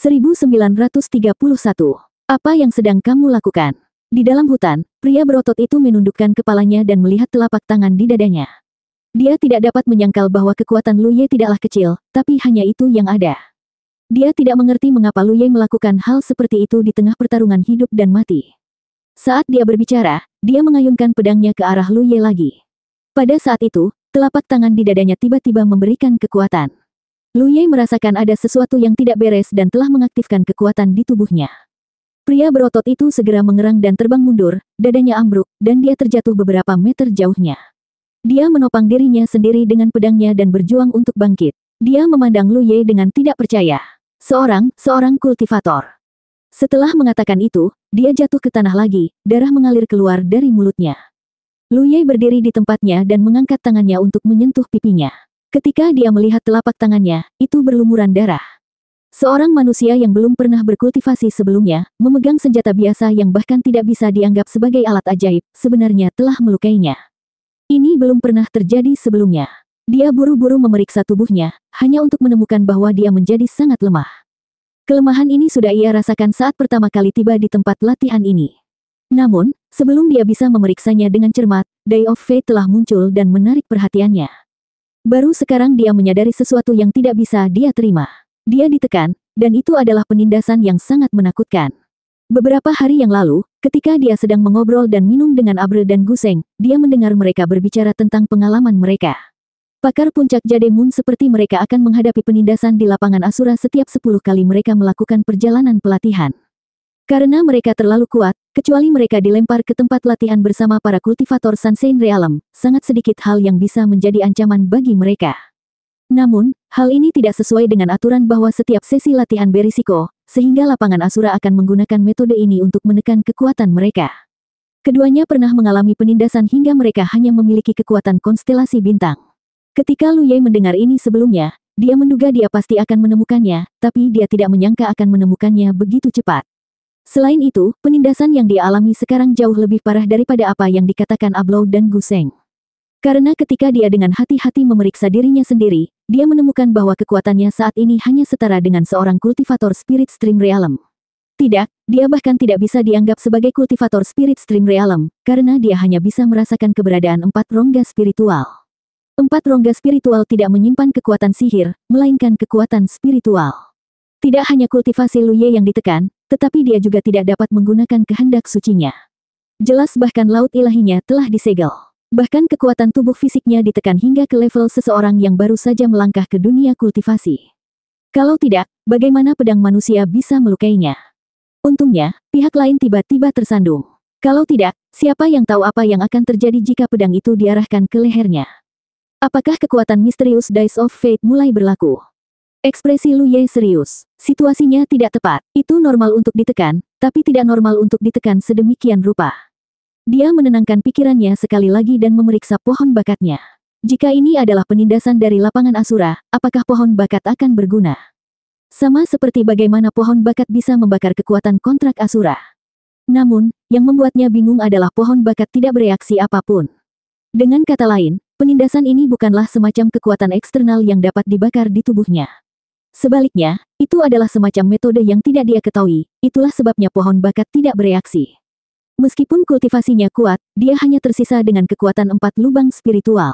1931. Apa yang sedang kamu lakukan? Di dalam hutan, pria berotot itu menundukkan kepalanya dan melihat telapak tangan di dadanya. Dia tidak dapat menyangkal bahwa kekuatan Lu Ye tidaklah kecil, tapi hanya itu yang ada. Dia tidak mengerti mengapa Lu Ye melakukan hal seperti itu di tengah pertarungan hidup dan mati. Saat dia berbicara, dia mengayunkan pedangnya ke arah Lu Ye lagi. Pada saat itu, telapak tangan di dadanya tiba-tiba memberikan kekuatan. Lu Ye merasakan ada sesuatu yang tidak beres dan telah mengaktifkan kekuatan di tubuhnya. Pria berotot itu segera mengerang dan terbang mundur, dadanya ambruk, dan dia terjatuh beberapa meter jauhnya. Dia menopang dirinya sendiri dengan pedangnya dan berjuang untuk bangkit. Dia memandang Lu Ye dengan tidak percaya. Seorang kultivator. Setelah mengatakan itu, dia jatuh ke tanah lagi, darah mengalir keluar dari mulutnya. Lu Ye berdiri di tempatnya dan mengangkat tangannya untuk menyentuh pipinya. Ketika dia melihat telapak tangannya, itu berlumuran darah. Seorang manusia yang belum pernah berkultivasi sebelumnya, memegang senjata biasa yang bahkan tidak bisa dianggap sebagai alat ajaib, sebenarnya telah melukainya. Ini belum pernah terjadi sebelumnya. Dia buru-buru memeriksa tubuhnya, hanya untuk menemukan bahwa dia menjadi sangat lemah. Kelemahan ini sudah ia rasakan saat pertama kali tiba di tempat latihan ini. Namun, sebelum dia bisa memeriksanya dengan cermat, Die of Fate telah muncul dan menarik perhatiannya. Baru sekarang dia menyadari sesuatu yang tidak bisa dia terima. Dia ditekan, dan itu adalah penindasan yang sangat menakutkan. Beberapa hari yang lalu, ketika dia sedang mengobrol dan minum dengan Abre dan Guseng, dia mendengar mereka berbicara tentang pengalaman mereka. Pakar puncak Jademun seperti mereka akan menghadapi penindasan di lapangan Asura setiap 10 kali mereka melakukan perjalanan pelatihan. Karena mereka terlalu kuat, kecuali mereka dilempar ke tempat latihan bersama para kultivator Sansein Realm, sangat sedikit hal yang bisa menjadi ancaman bagi mereka. Namun, hal ini tidak sesuai dengan aturan bahwa setiap sesi latihan berisiko, sehingga lapangan Asura akan menggunakan metode ini untuk menekan kekuatan mereka. Keduanya pernah mengalami penindasan hingga mereka hanya memiliki kekuatan konstelasi bintang. Ketika Lu Ye mendengar ini sebelumnya, dia menduga dia pasti akan menemukannya, tapi dia tidak menyangka akan menemukannya begitu cepat. Selain itu, penindasan yang dia alami sekarang jauh lebih parah daripada apa yang dikatakan Ablou dan Guseng. Karena ketika dia dengan hati-hati memeriksa dirinya sendiri, dia menemukan bahwa kekuatannya saat ini hanya setara dengan seorang kultivator Spirit Stream Realm. Tidak, dia bahkan tidak bisa dianggap sebagai kultivator Spirit Stream Realm, karena dia hanya bisa merasakan keberadaan 4 rongga spiritual. 4 rongga spiritual tidak menyimpan kekuatan sihir, melainkan kekuatan spiritual. Tidak hanya kultivasi Lu Ye yang ditekan, tetapi dia juga tidak dapat menggunakan kehendak sucinya. Jelas bahkan laut ilahinya telah disegel. Bahkan kekuatan tubuh fisiknya ditekan hingga ke level seseorang yang baru saja melangkah ke dunia kultivasi. Kalau tidak, bagaimana pedang manusia bisa melukainya? Untungnya, pihak lain tiba-tiba tersandung. Kalau tidak, siapa yang tahu apa yang akan terjadi jika pedang itu diarahkan ke lehernya? Apakah kekuatan misterius Dice of Fate mulai berlaku? Ekspresi Lu Ye serius. Situasinya tidak tepat. Itu normal untuk ditekan, tapi tidak normal untuk ditekan sedemikian rupa. Dia menenangkan pikirannya sekali lagi dan memeriksa pohon bakatnya. Jika ini adalah penindasan dari lapangan Asura, apakah pohon bakat akan berguna? Sama seperti bagaimana pohon bakat bisa membakar kekuatan kontrak Asura. Namun, yang membuatnya bingung adalah pohon bakat tidak bereaksi apapun. Dengan kata lain, penindasan ini bukanlah semacam kekuatan eksternal yang dapat dibakar di tubuhnya. Sebaliknya, itu adalah semacam metode yang tidak dia ketahui, itulah sebabnya pohon bakat tidak bereaksi. Meskipun kultivasinya kuat, dia hanya tersisa dengan kekuatan 4 lubang spiritual.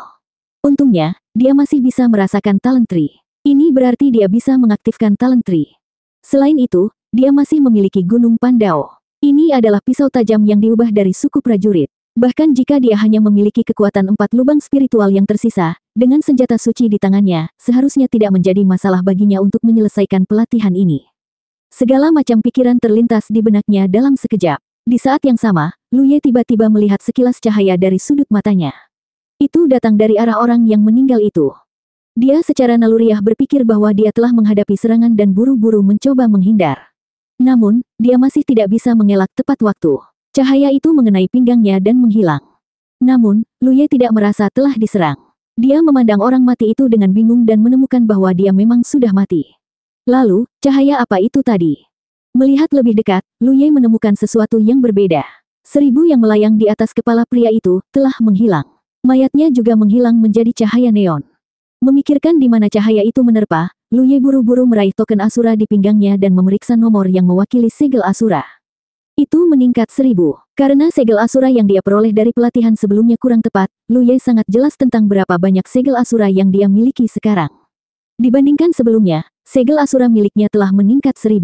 Untungnya, dia masih bisa merasakan talent tree. Ini berarti dia bisa mengaktifkan talent tree. Selain itu, dia masih memiliki Gunung Pandao. Ini adalah pisau tajam yang diubah dari suku prajurit. Bahkan jika dia hanya memiliki kekuatan 4 lubang spiritual yang tersisa, dengan senjata suci di tangannya, seharusnya tidak menjadi masalah baginya untuk menyelesaikan pelatihan ini. Segala macam pikiran terlintas di benaknya dalam sekejap. Di saat yang sama, Lu Ye tiba-tiba melihat sekilas cahaya dari sudut matanya. Itu datang dari arah orang yang meninggal itu. Dia secara naluriah berpikir bahwa dia telah menghadapi serangan dan buru-buru mencoba menghindar. Namun, dia masih tidak bisa mengelak tepat waktu. Cahaya itu mengenai pinggangnya dan menghilang. Namun, Lu Ye tidak merasa telah diserang. Dia memandang orang mati itu dengan bingung dan menemukan bahwa dia memang sudah mati. Lalu, cahaya apa itu tadi? Melihat lebih dekat, Lu Ye menemukan sesuatu yang berbeda. 1000 yang melayang di atas kepala pria itu telah menghilang. Mayatnya juga menghilang menjadi cahaya neon. Memikirkan di mana cahaya itu menerpa, Lu Ye buru-buru meraih token Asura di pinggangnya dan memeriksa nomor yang mewakili segel Asura. Itu meningkat 1000. Karena segel Asura yang dia peroleh dari pelatihan sebelumnya kurang tepat, Lu Ye sangat jelas tentang berapa banyak segel Asura yang dia miliki sekarang. Dibandingkan sebelumnya, segel Asura miliknya telah meningkat 1000.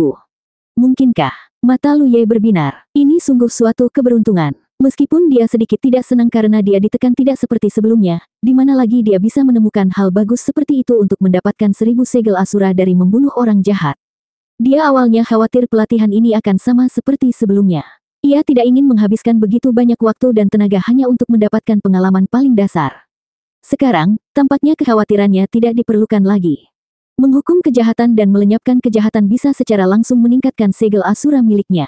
Mungkinkah? Mata Lu Ye berbinar. Ini sungguh suatu keberuntungan. Meskipun dia sedikit tidak senang karena dia ditekan tidak seperti sebelumnya, di mana lagi dia bisa menemukan hal bagus seperti itu untuk mendapatkan 1000 segel Asura dari membunuh orang jahat. Dia awalnya khawatir pelatihan ini akan sama seperti sebelumnya. Ia tidak ingin menghabiskan begitu banyak waktu dan tenaga hanya untuk mendapatkan pengalaman paling dasar. Sekarang, tampaknya kekhawatirannya tidak diperlukan lagi. Menghukum kejahatan dan melenyapkan kejahatan bisa secara langsung meningkatkan segel Asura miliknya.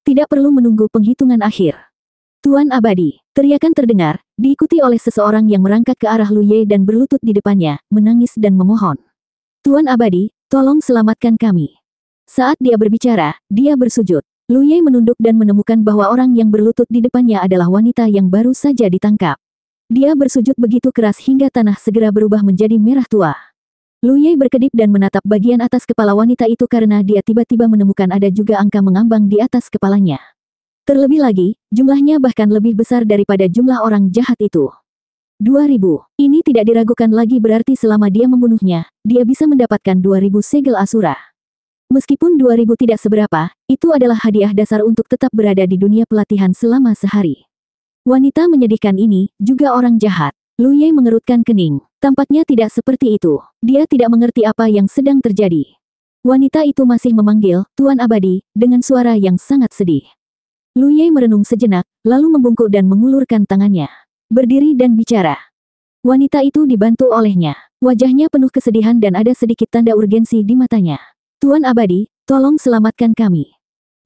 Tidak perlu menunggu penghitungan akhir. Tuan Abadi, teriakan terdengar, diikuti oleh seseorang yang merangkak ke arah Lu Ye dan berlutut di depannya, menangis dan memohon. Tuan Abadi, tolong selamatkan kami. Saat dia berbicara, dia bersujud. Lu Ye menunduk dan menemukan bahwa orang yang berlutut di depannya adalah wanita yang baru saja ditangkap. Dia bersujud begitu keras hingga tanah segera berubah menjadi merah tua. Lu Ye berkedip dan menatap bagian atas kepala wanita itu karena dia tiba-tiba menemukan ada juga angka mengambang di atas kepalanya. Terlebih lagi, jumlahnya bahkan lebih besar daripada jumlah orang jahat itu. 2000. Ini tidak diragukan lagi berarti selama dia membunuhnya, dia bisa mendapatkan 2000 segel Asura. Meskipun 2000 tidak seberapa, itu adalah hadiah dasar untuk tetap berada di dunia pelatihan selama sehari. Wanita menyedihkan ini, juga orang jahat. Lu Ye mengerutkan kening. Tampaknya tidak seperti itu. Dia tidak mengerti apa yang sedang terjadi. Wanita itu masih memanggil, Tuan Abadi, dengan suara yang sangat sedih. Lu Ye merenung sejenak, lalu membungkuk dan mengulurkan tangannya. Berdiri dan bicara. Wanita itu dibantu olehnya. Wajahnya penuh kesedihan dan ada sedikit tanda urgensi di matanya. Tuan Abadi, tolong selamatkan kami.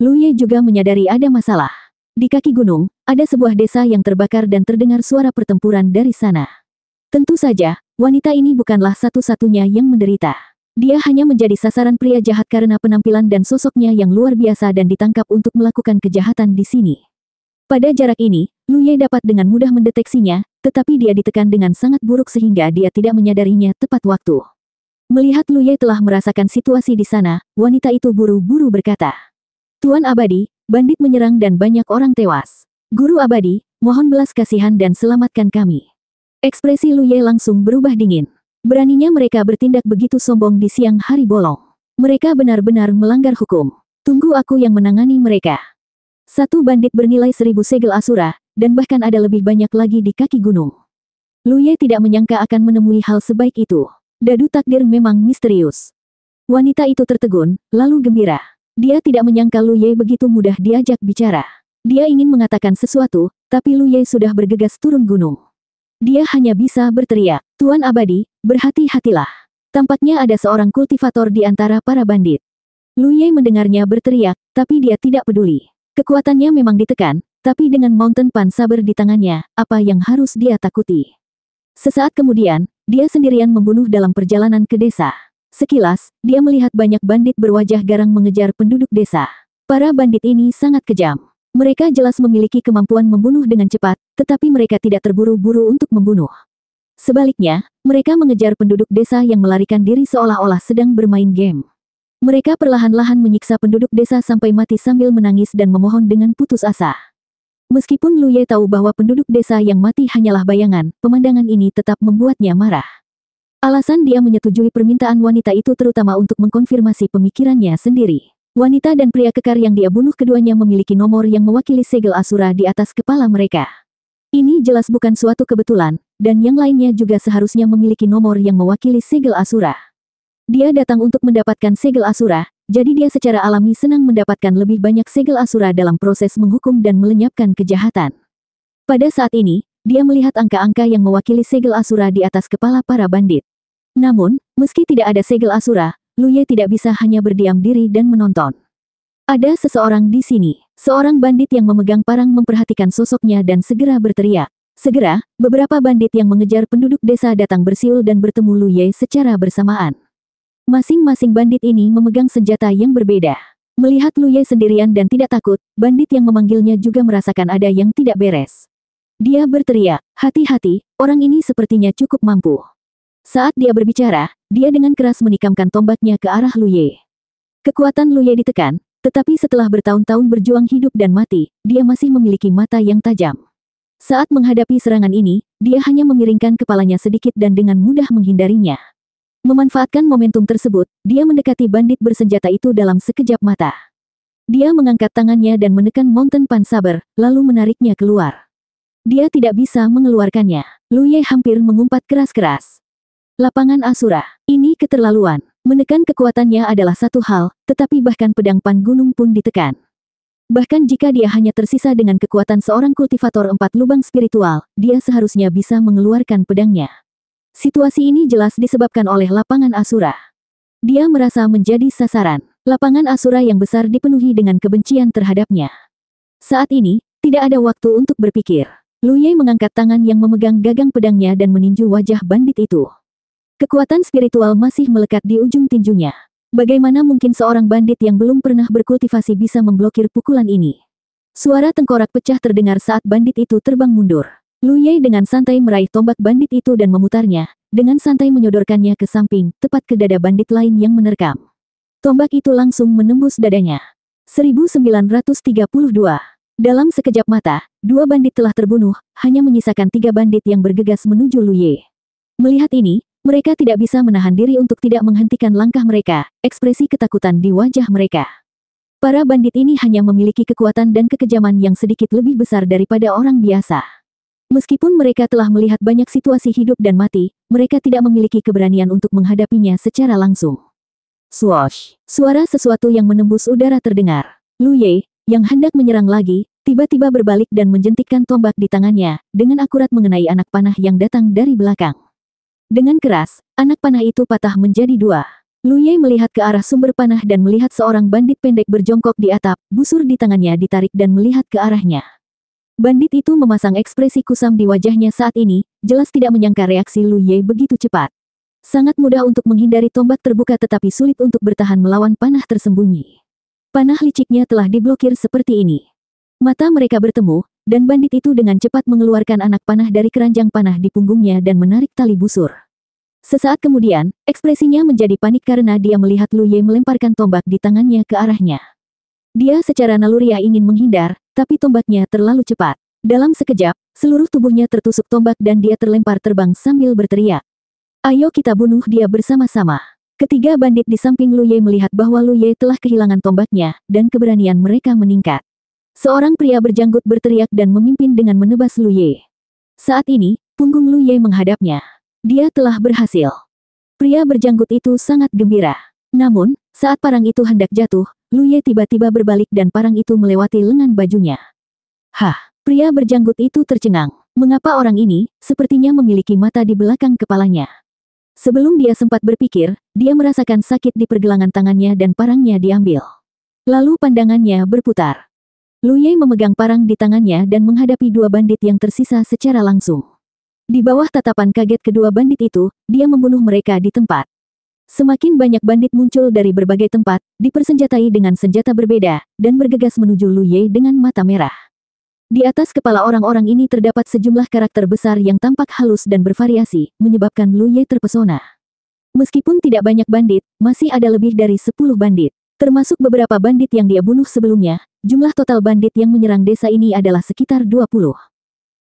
Lu Ye juga menyadari ada masalah. Di kaki gunung, ada sebuah desa yang terbakar dan terdengar suara pertempuran dari sana. Tentu saja, wanita ini bukanlah satu-satunya yang menderita. Dia hanya menjadi sasaran pria jahat karena penampilan dan sosoknya yang luar biasa dan ditangkap untuk melakukan kejahatan di sini. Pada jarak ini, Lu Ye dapat dengan mudah mendeteksinya, tetapi dia ditekan dengan sangat buruk sehingga dia tidak menyadarinya tepat waktu. Melihat Lu Ye telah merasakan situasi di sana, wanita itu buru-buru berkata, Tuan Abadi, bandit menyerang dan banyak orang tewas. Guru Abadi, mohon belas kasihan dan selamatkan kami. Ekspresi Lu Ye langsung berubah dingin. Beraninya mereka bertindak begitu sombong di siang hari bolong. Mereka benar-benar melanggar hukum. Tunggu aku yang menangani mereka. Satu bandit bernilai 1000 segel Asura, dan bahkan ada lebih banyak lagi di kaki gunung. Lu Ye tidak menyangka akan menemui hal sebaik itu. Dadu takdir memang misterius. Wanita itu tertegun, lalu gembira. Dia tidak menyangka Lu Ye begitu mudah diajak bicara. Dia ingin mengatakan sesuatu, tapi Lu Ye sudah bergegas turun gunung. Dia hanya bisa berteriak, Tuan Abadi, berhati-hatilah. Tampaknya ada seorang kultivator di antara para bandit. Lu Ye mendengarnya berteriak, tapi dia tidak peduli. Kekuatannya memang ditekan, tapi dengan Mountain Pan Saber di tangannya, apa yang harus dia takuti? Sesaat kemudian, dia sendirian membunuh dalam perjalanan ke desa. Sekilas, dia melihat banyak bandit berwajah garang mengejar penduduk desa. Para bandit ini sangat kejam. Mereka jelas memiliki kemampuan membunuh dengan cepat, tetapi mereka tidak terburu-buru untuk membunuh. Sebaliknya, mereka mengejar penduduk desa yang melarikan diri seolah-olah sedang bermain game. Mereka perlahan-lahan menyiksa penduduk desa sampai mati sambil menangis dan memohon dengan putus asa. Meskipun Lu Ye tahu bahwa penduduk desa yang mati hanyalah bayangan, pemandangan ini tetap membuatnya marah. Alasan dia menyetujui permintaan wanita itu terutama untuk mengkonfirmasi pemikirannya sendiri. Wanita dan pria kekar yang dia bunuh keduanya memiliki nomor yang mewakili segel Asura di atas kepala mereka. Ini jelas bukan suatu kebetulan, dan yang lainnya juga seharusnya memiliki nomor yang mewakili segel Asura. Dia datang untuk mendapatkan segel Asura, jadi dia secara alami senang mendapatkan lebih banyak segel Asura dalam proses menghukum dan melenyapkan kejahatan. Pada saat ini, dia melihat angka-angka yang mewakili segel Asura di atas kepala para bandit. Namun, meski tidak ada segel Asura, Lu Ye tidak bisa hanya berdiam diri dan menonton. Ada seseorang di sini. Seorang bandit yang memegang parang memperhatikan sosoknya dan segera berteriak. Segera, beberapa bandit yang mengejar penduduk desa datang bersiul dan bertemu Lu Ye secara bersamaan. Masing-masing bandit ini memegang senjata yang berbeda. Melihat Lu Ye sendirian dan tidak takut, bandit yang memanggilnya juga merasakan ada yang tidak beres. Dia berteriak, hati-hati, orang ini sepertinya cukup mampu. Saat dia berbicara, dia dengan keras menikamkan tombaknya ke arah Lu Ye. Kekuatan Lu Ye ditekan, tetapi setelah bertahun-tahun berjuang hidup dan mati, dia masih memiliki mata yang tajam. Saat menghadapi serangan ini, dia hanya memiringkan kepalanya sedikit dan dengan mudah menghindarinya. Memanfaatkan momentum tersebut, dia mendekati bandit bersenjata itu dalam sekejap mata. Dia mengangkat tangannya dan menekan Mountain Pan Saber, lalu menariknya keluar. Dia tidak bisa mengeluarkannya. Lu Ye hampir mengumpat keras-keras. Lapangan Asura. Ini keterlaluan. Menekan kekuatannya adalah satu hal, tetapi bahkan pedang Pan Gunung pun ditekan. Bahkan jika dia hanya tersisa dengan kekuatan seorang kultivator 4 lubang spiritual, dia seharusnya bisa mengeluarkan pedangnya. Situasi ini jelas disebabkan oleh lapangan Asura. Dia merasa menjadi sasaran. Lapangan Asura yang besar dipenuhi dengan kebencian terhadapnya. Saat ini, tidak ada waktu untuk berpikir. Lu Ye mengangkat tangan yang memegang gagang pedangnya dan meninju wajah bandit itu. Kekuatan spiritual masih melekat di ujung tinjunya. Bagaimana mungkin seorang bandit yang belum pernah berkultivasi bisa memblokir pukulan ini? Suara tengkorak pecah terdengar saat bandit itu terbang mundur. Lu Ye dengan santai meraih tombak bandit itu dan memutarnya, dengan santai menyodorkannya ke samping, tepat ke dada bandit lain yang menerkam. Tombak itu langsung menembus dadanya. 1932. Dalam sekejap mata, 2 bandit telah terbunuh, hanya menyisakan 3 bandit yang bergegas menuju Lu Ye. Melihat ini, mereka tidak bisa menahan diri untuk tidak menghentikan langkah mereka, ekspresi ketakutan di wajah mereka. Para bandit ini hanya memiliki kekuatan dan kekejaman yang sedikit lebih besar daripada orang biasa. Meskipun mereka telah melihat banyak situasi hidup dan mati, mereka tidak memiliki keberanian untuk menghadapinya secara langsung. Swoosh! Suara sesuatu yang menembus udara terdengar. Lu Ye, yang hendak menyerang lagi, tiba-tiba berbalik dan menjentikkan tombak di tangannya, dengan akurat mengenai anak panah yang datang dari belakang. Dengan keras, anak panah itu patah menjadi 2. Lu Ye melihat ke arah sumber panah dan melihat seorang bandit pendek berjongkok di atap, busur di tangannya ditarik dan melihat ke arahnya. Bandit itu memasang ekspresi kusam di wajahnya saat ini, jelas tidak menyangka reaksi Lu Ye begitu cepat. Sangat mudah untuk menghindari tombak terbuka tetapi sulit untuk bertahan melawan panah tersembunyi. Panah liciknya telah diblokir seperti ini. Mata mereka bertemu, dan bandit itu dengan cepat mengeluarkan anak panah dari keranjang panah di punggungnya dan menarik tali busur. Sesaat kemudian, ekspresinya menjadi panik karena dia melihat Lu Ye melemparkan tombak di tangannya ke arahnya. Dia secara naluriah ingin menghindar, tapi tombaknya terlalu cepat. Dalam sekejap, seluruh tubuhnya tertusuk tombak dan dia terlempar terbang sambil berteriak. Ayo kita bunuh dia bersama-sama. Ketiga bandit di samping Lu Ye melihat bahwa Lu Ye telah kehilangan tombaknya, dan keberanian mereka meningkat. Seorang pria berjanggut berteriak dan memimpin dengan menebas Lu Ye. Saat ini, punggung Lu Ye menghadapnya. Dia telah berhasil. Pria berjanggut itu sangat gembira. Namun, saat parang itu hendak jatuh, Lu Ye tiba-tiba berbalik dan parang itu melewati lengan bajunya. Hah, pria berjanggut itu tercengang. Mengapa orang ini, sepertinya memiliki mata di belakang kepalanya? Sebelum dia sempat berpikir, dia merasakan sakit di pergelangan tangannya dan parangnya diambil. Lalu pandangannya berputar. Lu Ye memegang parang di tangannya dan menghadapi 2 bandit yang tersisa secara langsung. Di bawah tatapan kaget kedua bandit itu, dia membunuh mereka di tempat. Semakin banyak bandit muncul dari berbagai tempat, dipersenjatai dengan senjata berbeda, dan bergegas menuju Lu Ye dengan mata merah. Di atas kepala orang-orang ini terdapat sejumlah karakter besar yang tampak halus dan bervariasi, menyebabkan Lu Ye terpesona. Meskipun tidak banyak bandit, masih ada lebih dari 10 bandit. Termasuk beberapa bandit yang dia bunuh sebelumnya, jumlah total bandit yang menyerang desa ini adalah sekitar 20.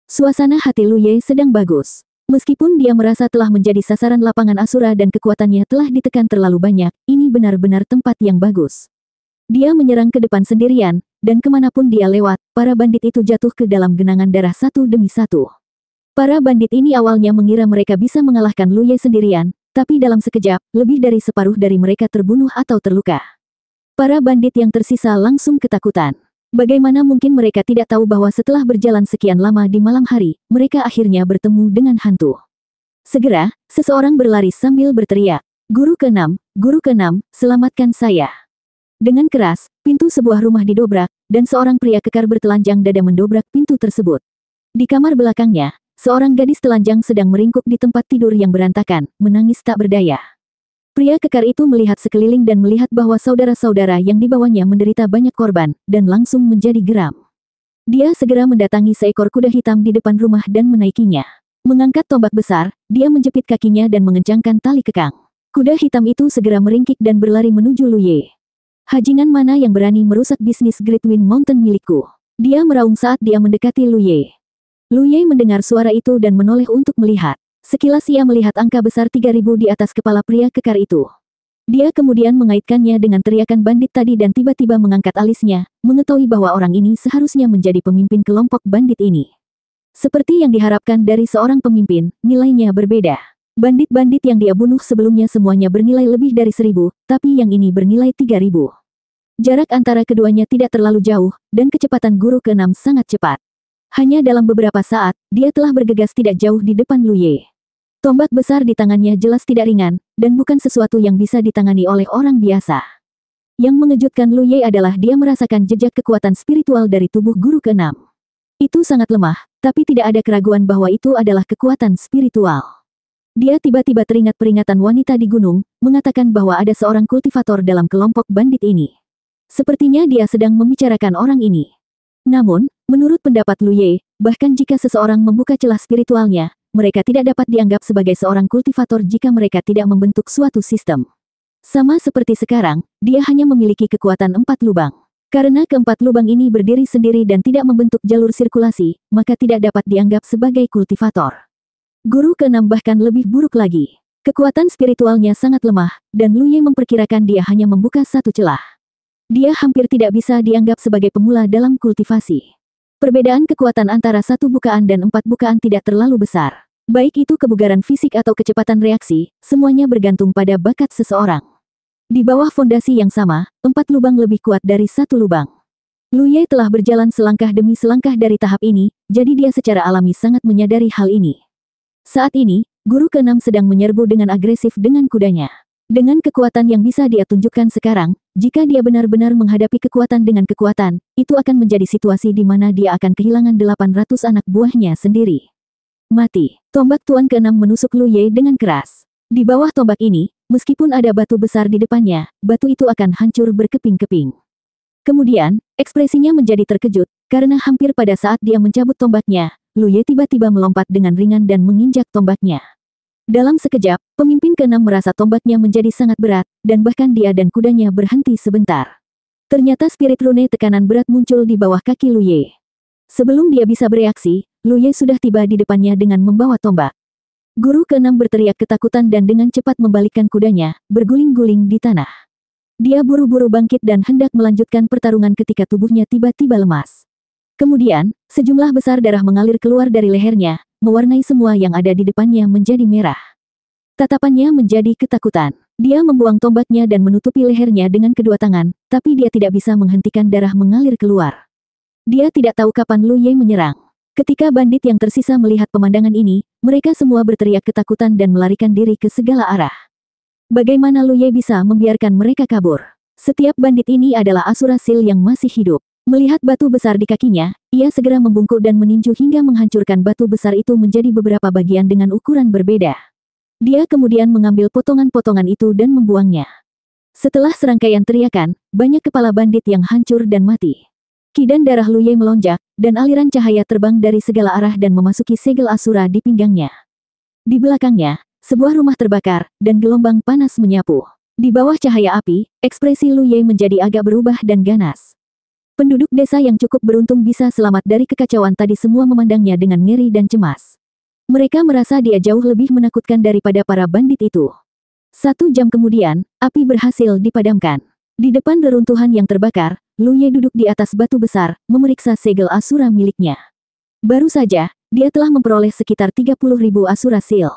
Suasana hati Lu Ye sedang bagus. Meskipun dia merasa telah menjadi sasaran lapangan Asura dan kekuatannya telah ditekan terlalu banyak, ini benar-benar tempat yang bagus. Dia menyerang ke depan sendirian, dan kemanapun dia lewat, para bandit itu jatuh ke dalam genangan darah satu demi satu. Para bandit ini awalnya mengira mereka bisa mengalahkan Lu Ye sendirian, tapi dalam sekejap, lebih dari separuh dari mereka terbunuh atau terluka. Para bandit yang tersisa langsung ketakutan. Bagaimana mungkin mereka tidak tahu bahwa setelah berjalan sekian lama di malam hari, mereka akhirnya bertemu dengan hantu. Segera, seseorang berlari sambil berteriak, Guru ke-6, Guru ke-6, selamatkan saya. Dengan keras, pintu sebuah rumah didobrak, dan seorang pria kekar bertelanjang dada mendobrak pintu tersebut. Di kamar belakangnya, seorang gadis telanjang sedang meringkuk di tempat tidur yang berantakan, menangis tak berdaya. Pria kekar itu melihat sekeliling dan melihat bahwa saudara-saudara yang dibawanya menderita banyak korban, dan langsung menjadi geram. Dia segera mendatangi seekor kuda hitam di depan rumah dan menaikinya. Mengangkat tombak besar, dia menjepit kakinya dan mengencangkan tali kekang. Kuda hitam itu segera meringkik dan berlari menuju Luye. Hajingan mana yang berani merusak bisnis Great Wind Mountain milikku? Dia meraung saat dia mendekati Luye. Luye mendengar suara itu dan menoleh untuk melihat. Sekilas ia melihat angka besar 3000 di atas kepala pria kekar itu. Dia kemudian mengaitkannya dengan teriakan bandit tadi dan tiba-tiba mengangkat alisnya, mengetahui bahwa orang ini seharusnya menjadi pemimpin kelompok bandit ini. Seperti yang diharapkan dari seorang pemimpin, nilainya berbeda. Bandit-bandit yang dia bunuh sebelumnya semuanya bernilai lebih dari 1000, tapi yang ini bernilai 3000. Jarak antara keduanya tidak terlalu jauh, dan kecepatan guru ke-6 sangat cepat. Hanya dalam beberapa saat, dia telah bergegas tidak jauh di depan Luye. Tombak besar di tangannya jelas tidak ringan, dan bukan sesuatu yang bisa ditangani oleh orang biasa. Yang mengejutkan Luye adalah dia merasakan jejak kekuatan spiritual dari tubuh guru ke-6. Itu sangat lemah, tapi tidak ada keraguan bahwa itu adalah kekuatan spiritual. Dia tiba-tiba teringat peringatan wanita di gunung, mengatakan bahwa ada seorang kultivator dalam kelompok bandit ini. Sepertinya dia sedang membicarakan orang ini. Namun, menurut pendapat Luye, bahkan jika seseorang membuka celah spiritualnya, mereka tidak dapat dianggap sebagai seorang kultivator jika mereka tidak membentuk suatu sistem. Sama seperti sekarang, dia hanya memiliki kekuatan 4 lubang. Karena keempat lubang ini berdiri sendiri dan tidak membentuk jalur sirkulasi, maka tidak dapat dianggap sebagai kultivator. Guru ke-6 bahkan lebih buruk lagi. Kekuatan spiritualnya sangat lemah, dan Luye memperkirakan dia hanya membuka satu celah. Dia hampir tidak bisa dianggap sebagai pemula dalam kultivasi. Perbedaan kekuatan antara 1 bukaan dan 4 bukaan tidak terlalu besar. Baik itu kebugaran fisik atau kecepatan reaksi, semuanya bergantung pada bakat seseorang. Di bawah fondasi yang sama, 4 lubang lebih kuat dari 1 lubang. Luye telah berjalan selangkah demi selangkah dari tahap ini, jadi dia secara alami sangat menyadari hal ini. Saat ini, guru ke-6 sedang menyerbu dengan agresif dengan kudanya. Dengan kekuatan yang bisa dia tunjukkan sekarang, jika dia benar-benar menghadapi kekuatan dengan kekuatan, itu akan menjadi situasi di mana dia akan kehilangan 800 anak buahnya sendiri. Mati. Tombak Tuan ke-6 menusuk Luye dengan keras. Di bawah tombak ini, meskipun ada batu besar di depannya, batu itu akan hancur berkeping-keping. Kemudian, ekspresinya menjadi terkejut, karena hampir pada saat dia mencabut tombaknya, Luye tiba-tiba melompat dengan ringan dan menginjak tombaknya. Dalam sekejap, pemimpin ke-6 merasa tombaknya menjadi sangat berat, dan bahkan dia dan kudanya berhenti sebentar. Ternyata spirit rune tekanan berat muncul di bawah kaki Luye. Sebelum dia bisa bereaksi, Luye sudah tiba di depannya dengan membawa tombak. Guru ke-6 berteriak ketakutan dan dengan cepat membalikkan kudanya, berguling-guling di tanah. Dia buru-buru bangkit dan hendak melanjutkan pertarungan ketika tubuhnya tiba-tiba lemas. Kemudian, sejumlah besar darah mengalir keluar dari lehernya, mewarnai semua yang ada di depannya menjadi merah. Tatapannya menjadi ketakutan. Dia membuang tombaknya dan menutupi lehernya dengan kedua tangan, tapi dia tidak bisa menghentikan darah mengalir keluar. Dia tidak tahu kapan Luye menyerang. Ketika bandit yang tersisa melihat pemandangan ini, mereka semua berteriak ketakutan dan melarikan diri ke segala arah. Bagaimana Luye bisa membiarkan mereka kabur? Setiap bandit ini adalah Asura Seal yang masih hidup. Melihat batu besar di kakinya, ia segera membungkuk dan meninju hingga menghancurkan batu besar itu menjadi beberapa bagian dengan ukuran berbeda. Dia kemudian mengambil potongan-potongan itu dan membuangnya. Setelah serangkaian teriakan, banyak kepala bandit yang hancur dan mati. Ki dan darah Luye melonjak, dan aliran cahaya terbang dari segala arah dan memasuki segel Asura di pinggangnya. Di belakangnya, sebuah rumah terbakar, dan gelombang panas menyapu. Di bawah cahaya api, ekspresi Luye menjadi agak berubah dan ganas. Penduduk desa yang cukup beruntung bisa selamat dari kekacauan tadi semua memandangnya dengan ngeri dan cemas. Mereka merasa dia jauh lebih menakutkan daripada para bandit itu. 1 jam kemudian, api berhasil dipadamkan. Di depan reruntuhan yang terbakar, Luye duduk di atas batu besar, memeriksa segel Asura miliknya. Baru saja, dia telah memperoleh sekitar 30.000 Asura Seal.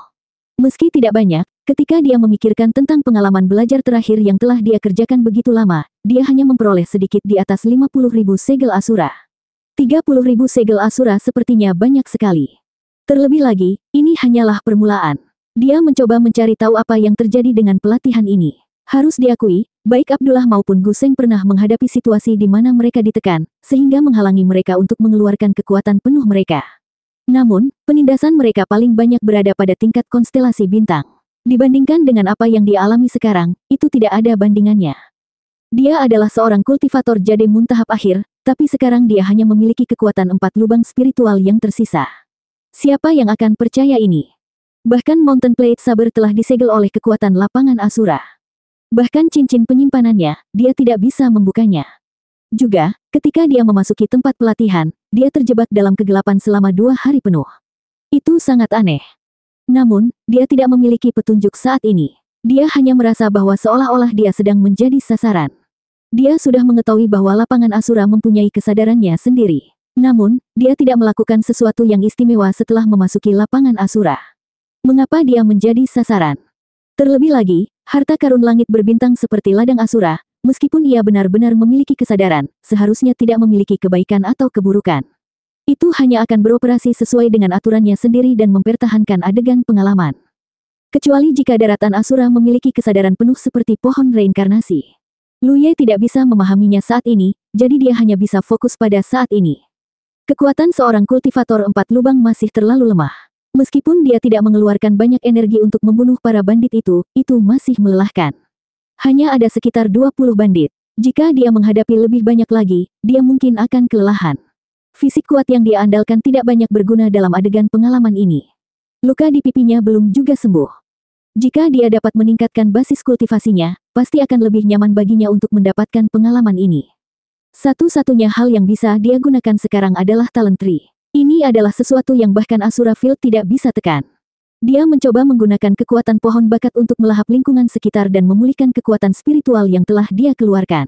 Meski tidak banyak, ketika dia memikirkan tentang pengalaman belajar terakhir yang telah dia kerjakan begitu lama, dia hanya memperoleh sedikit di atas 50.000 segel Asura. 30.000 segel Asura sepertinya banyak sekali. Terlebih lagi, ini hanyalah permulaan. Dia mencoba mencari tahu apa yang terjadi dengan pelatihan ini. Harus diakui, baik Abdullah maupun Guseng pernah menghadapi situasi di mana mereka ditekan, sehingga menghalangi mereka untuk mengeluarkan kekuatan penuh mereka. Namun, penindasan mereka paling banyak berada pada tingkat konstelasi bintang. Dibandingkan dengan apa yang dia alami sekarang, itu tidak ada bandingannya. Dia adalah seorang kultivator jade tahap akhir, tapi sekarang dia hanya memiliki kekuatan 4 lubang spiritual yang tersisa. Siapa yang akan percaya ini? Bahkan Mountain Plate Saber telah disegel oleh kekuatan lapangan Asura. Bahkan cincin penyimpanannya, dia tidak bisa membukanya. Juga, ketika dia memasuki tempat pelatihan, dia terjebak dalam kegelapan selama 2 hari penuh. Itu sangat aneh. Namun, dia tidak memiliki petunjuk saat ini. Dia hanya merasa bahwa seolah-olah dia sedang menjadi sasaran. Dia sudah mengetahui bahwa lapangan Asura mempunyai kesadarannya sendiri. Namun, dia tidak melakukan sesuatu yang istimewa setelah memasuki lapangan Asura. Mengapa dia menjadi sasaran? Terlebih lagi, harta karun langit berbintang seperti ladang Asura, meskipun ia benar-benar memiliki kesadaran, seharusnya tidak memiliki kebaikan atau keburukan. Itu hanya akan beroperasi sesuai dengan aturannya sendiri dan mempertahankan adegan pengalaman. Kecuali jika daratan Asura memiliki kesadaran penuh seperti pohon reinkarnasi. Lu Ye tidak bisa memahaminya saat ini, jadi dia hanya bisa fokus pada saat ini. Kekuatan seorang kultivator 4 lubang masih terlalu lemah. Meskipun dia tidak mengeluarkan banyak energi untuk membunuh para bandit itu masih melelahkan. Hanya ada sekitar 20 bandit. Jika dia menghadapi lebih banyak lagi, dia mungkin akan kelelahan. Fisik kuat yang dia andalkan tidak banyak berguna dalam adegan pengalaman ini. Luka di pipinya belum juga sembuh. Jika dia dapat meningkatkan basis kultivasinya, pasti akan lebih nyaman baginya untuk mendapatkan pengalaman ini. Satu-satunya hal yang bisa dia gunakan sekarang adalah talent tree. Ini adalah sesuatu yang bahkan Asura Field tidak bisa tekan. Dia mencoba menggunakan kekuatan pohon bakat untuk melahap lingkungan sekitar dan memulihkan kekuatan spiritual yang telah dia keluarkan.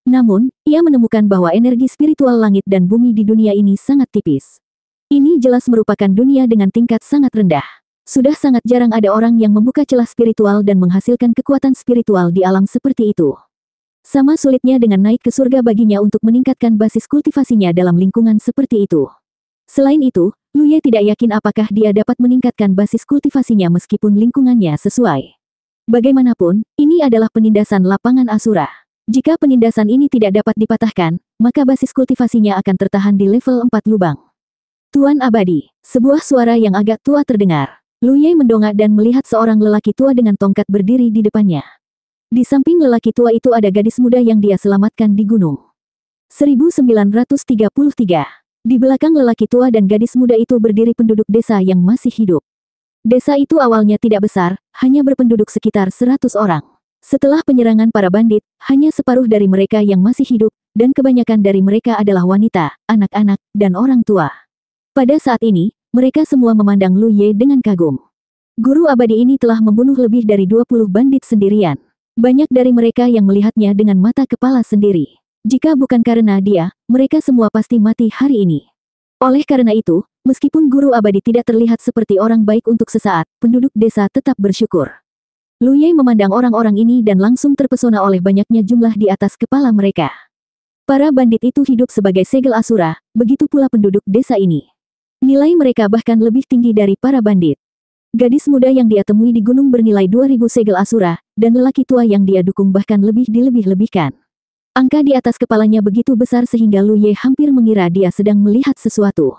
Namun, ia menemukan bahwa energi spiritual langit dan bumi di dunia ini sangat tipis. Ini jelas merupakan dunia dengan tingkat sangat rendah. Sudah sangat jarang ada orang yang membuka celah spiritual dan menghasilkan kekuatan spiritual di alam seperti itu. Sama sulitnya dengan naik ke surga baginya untuk meningkatkan basis kultivasinya dalam lingkungan seperti itu. Selain itu, Lu Ye tidak yakin apakah dia dapat meningkatkan basis kultivasinya meskipun lingkungannya sesuai. Bagaimanapun, ini adalah penindasan lapangan Asura. Jika penindasan ini tidak dapat dipatahkan, maka basis kultivasinya akan tertahan di level 4 lubang. Tuan Abadi, sebuah suara yang agak tua terdengar. Lu Ye mendongak dan melihat seorang lelaki tua dengan tongkat berdiri di depannya. Di samping lelaki tua itu ada gadis muda yang dia selamatkan di gunung. 1933. Di belakang lelaki tua dan gadis muda itu berdiri penduduk desa yang masih hidup. Desa itu awalnya tidak besar, hanya berpenduduk sekitar 100 orang. Setelah penyerangan para bandit, hanya separuh dari mereka yang masih hidup, dan kebanyakan dari mereka adalah wanita, anak-anak, dan orang tua. Pada saat ini, mereka semua memandang Lu Ye dengan kagum. Guru abadi ini telah membunuh lebih dari 20 bandit sendirian. Banyak dari mereka yang melihatnya dengan mata kepala sendiri. Jika bukan karena dia, mereka semua pasti mati hari ini. Oleh karena itu, meskipun guru abadi tidak terlihat seperti orang baik untuk sesaat, penduduk desa tetap bersyukur. Lu Ye memandang orang-orang ini dan langsung terpesona oleh banyaknya jumlah di atas kepala mereka. Para bandit itu hidup sebagai segel Asura, begitu pula penduduk desa ini. Nilai mereka bahkan lebih tinggi dari para bandit. Gadis muda yang dia temui di gunung bernilai 2000 segel Asura, dan lelaki tua yang dia dukung bahkan lebih dilebih-lebihkan. Angka di atas kepalanya begitu besar sehingga Lu Ye hampir mengira dia sedang melihat sesuatu.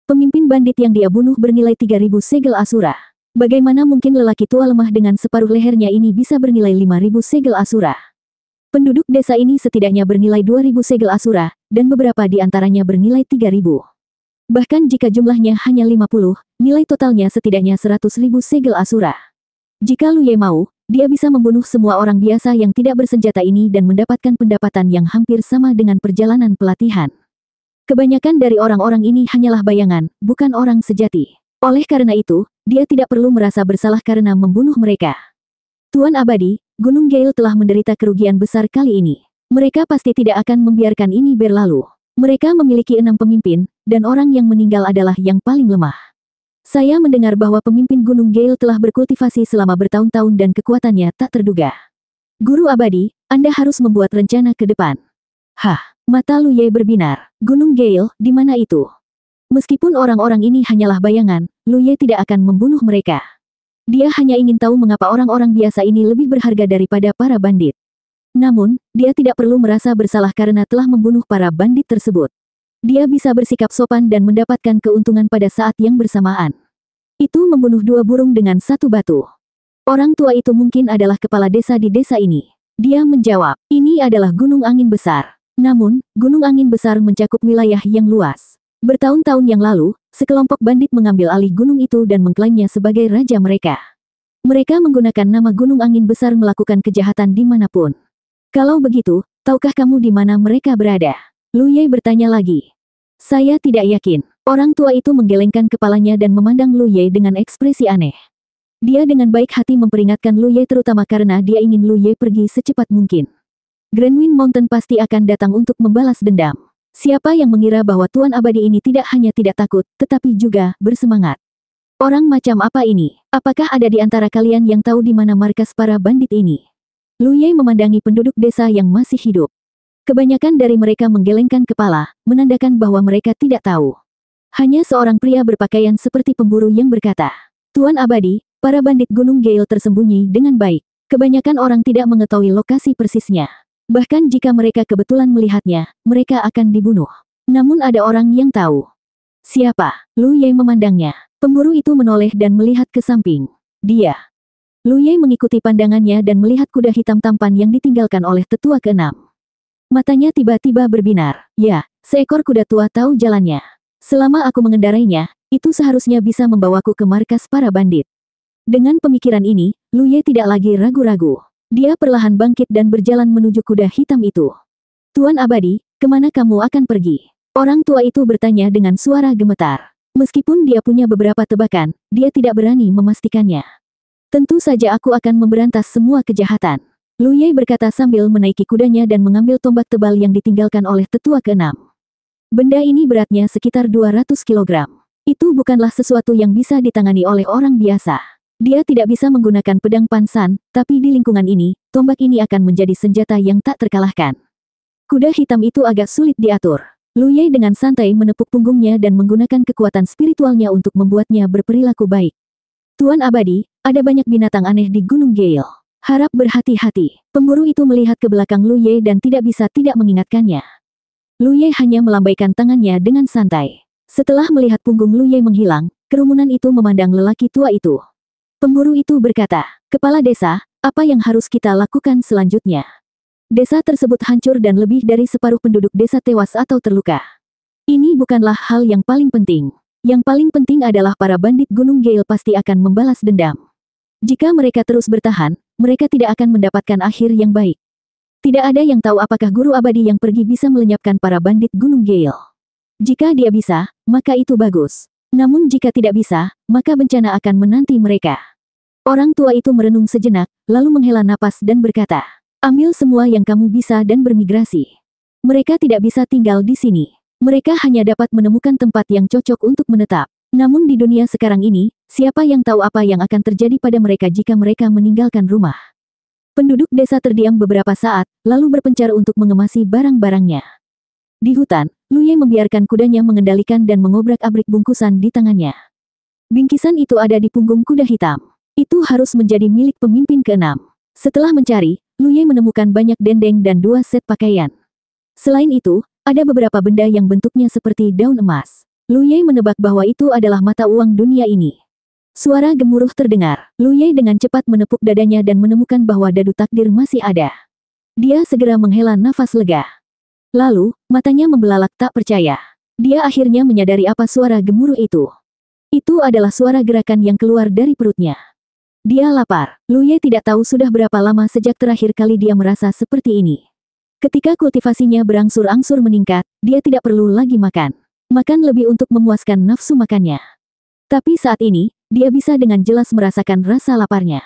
Pemimpin bandit yang dia bunuh bernilai 3000 segel Asura. Bagaimana mungkin lelaki tua lemah dengan separuh lehernya ini bisa bernilai 5000 segel Asura? Penduduk desa ini setidaknya bernilai 2000 segel Asura, dan beberapa di antaranya bernilai 3000. Bahkan jika jumlahnya hanya 50, nilai totalnya setidaknya 100.000 segel Asura. Jika Lu Ye mau, dia bisa membunuh semua orang biasa yang tidak bersenjata ini dan mendapatkan pendapatan yang hampir sama dengan perjalanan pelatihan. Kebanyakan dari orang-orang ini hanyalah bayangan, bukan orang sejati. Oleh karena itu, dia tidak perlu merasa bersalah karena membunuh mereka. Tuan Abadi, Gunung Gale telah menderita kerugian besar kali ini. Mereka pasti tidak akan membiarkan ini berlalu. Mereka memiliki 6 pemimpin, dan orang yang meninggal adalah yang paling lemah. Saya mendengar bahwa pemimpin Gunung Gale telah berkultivasi selama bertahun-tahun dan kekuatannya tak terduga. Guru Abadi, Anda harus membuat rencana ke depan. Hah, mata Lu Ye berbinar. Gunung Gale, di mana itu? Meskipun orang-orang ini hanyalah bayangan, Lu Ye tidak akan membunuh mereka. Dia hanya ingin tahu mengapa orang-orang biasa ini lebih berharga daripada para bandit. Namun, dia tidak perlu merasa bersalah karena telah membunuh para bandit tersebut. Dia bisa bersikap sopan dan mendapatkan keuntungan pada saat yang bersamaan. Itu membunuh 2 burung dengan 1 batu. Orang tua itu mungkin adalah kepala desa di desa ini. Dia menjawab, ini adalah gunung angin besar. Namun, gunung angin besar mencakup wilayah yang luas. Bertahun-tahun yang lalu, Sekelompok bandit mengambil alih gunung itu dan mengklaimnya sebagai raja mereka. Mereka menggunakan nama Gunung Angin Besar melakukan kejahatan dimanapun. Kalau begitu, tahukah kamu di mana mereka berada? Lu Ye bertanya lagi. Saya tidak yakin. Orang tua itu menggelengkan kepalanya dan memandang Lu Ye dengan ekspresi aneh. Dia dengan baik hati memperingatkan Lu Ye terutama karena dia ingin Lu Ye pergi secepat mungkin. Grandwind Mountain pasti akan datang untuk membalas dendam. Siapa yang mengira bahwa Tuan Abadi ini tidak hanya tidak takut, tetapi juga bersemangat. Orang macam apa ini? Apakah ada di antara kalian yang tahu di mana markas para bandit ini? Lu Ye memandangi penduduk desa yang masih hidup. Kebanyakan dari mereka menggelengkan kepala, menandakan bahwa mereka tidak tahu. Hanya seorang pria berpakaian seperti pemburu yang berkata, Tuan Abadi, para bandit Gunung Gale tersembunyi dengan baik. Kebanyakan orang tidak mengetahui lokasi persisnya. Bahkan jika mereka kebetulan melihatnya, mereka akan dibunuh. Namun ada orang yang tahu. Siapa? Lu Ye memandangnya. Pemburu itu menoleh dan melihat ke samping. Dia. Lu Ye mengikuti pandangannya dan melihat kuda hitam tampan yang ditinggalkan oleh tetua keenam. Matanya tiba-tiba berbinar. Ya, seekor kuda tua tahu jalannya. Selama aku mengendarainya, itu seharusnya bisa membawaku ke markas para bandit. Dengan pemikiran ini, Lu Ye tidak lagi ragu-ragu. Dia perlahan bangkit dan berjalan menuju kuda hitam itu. Tuan Abadi, kemana kamu akan pergi? Orang tua itu bertanya dengan suara gemetar. Meskipun dia punya beberapa tebakan, dia tidak berani memastikannya. Tentu saja aku akan memberantas semua kejahatan. Lu Ye berkata sambil menaiki kudanya dan mengambil tombak tebal yang ditinggalkan oleh tetua keenam. Benda ini beratnya sekitar 200 kilogram. Itu bukanlah sesuatu yang bisa ditangani oleh orang biasa. Dia tidak bisa menggunakan pedang pansan, tapi di lingkungan ini, tombak ini akan menjadi senjata yang tak terkalahkan. Kuda hitam itu agak sulit diatur. Lu Ye dengan santai menepuk punggungnya dan menggunakan kekuatan spiritualnya untuk membuatnya berperilaku baik. Tuan Abadi, ada banyak binatang aneh di Gunung Gale. Harap berhati-hati. Pemburu itu melihat ke belakang Lu Ye dan tidak bisa tidak mengingatkannya. Lu Ye hanya melambaikan tangannya dengan santai. Setelah melihat punggung Lu Ye menghilang, kerumunan itu memandang lelaki tua itu. Pemburu itu berkata, Kepala desa, apa yang harus kita lakukan selanjutnya? Desa tersebut hancur dan lebih dari separuh penduduk desa tewas atau terluka. Ini bukanlah hal yang paling penting. Yang paling penting adalah para bandit Gunung Gale pasti akan membalas dendam. Jika mereka terus bertahan, mereka tidak akan mendapatkan akhir yang baik. Tidak ada yang tahu apakah Guru Abadi yang pergi bisa melenyapkan para bandit Gunung Gale. Jika dia bisa, maka itu bagus. Namun jika tidak bisa, maka bencana akan menanti mereka. Orang tua itu merenung sejenak, lalu menghela napas dan berkata, ambil semua yang kamu bisa dan bermigrasi. Mereka tidak bisa tinggal di sini. Mereka hanya dapat menemukan tempat yang cocok untuk menetap. Namun di dunia sekarang ini, siapa yang tahu apa yang akan terjadi pada mereka jika mereka meninggalkan rumah? Penduduk desa terdiam beberapa saat, lalu berpencar untuk mengemasi barang-barangnya. Di hutan, Lu Ye membiarkan kudanya mengendalikan dan mengobrak-abrik bungkusan di tangannya. Bingkisan itu ada di punggung kuda hitam. Itu harus menjadi milik pemimpin keenam. Setelah mencari, Lu Ye menemukan banyak dendeng dan 2 set pakaian. Selain itu, ada beberapa benda yang bentuknya seperti daun emas. Lu Ye menebak bahwa itu adalah mata uang dunia ini. Suara gemuruh terdengar. Lu Ye dengan cepat menepuk dadanya dan menemukan bahwa dadu takdir masih ada. Dia segera menghela nafas lega. Lalu, matanya membelalak tak percaya. Dia akhirnya menyadari apa suara gemuruh itu. Itu adalah suara gerakan yang keluar dari perutnya. Dia lapar. Lu Ye tidak tahu sudah berapa lama sejak terakhir kali dia merasa seperti ini. Ketika kultivasinya berangsur-angsur meningkat, dia tidak perlu lagi makan. Makan lebih untuk memuaskan nafsu makannya. Tapi saat ini, dia bisa dengan jelas merasakan rasa laparnya.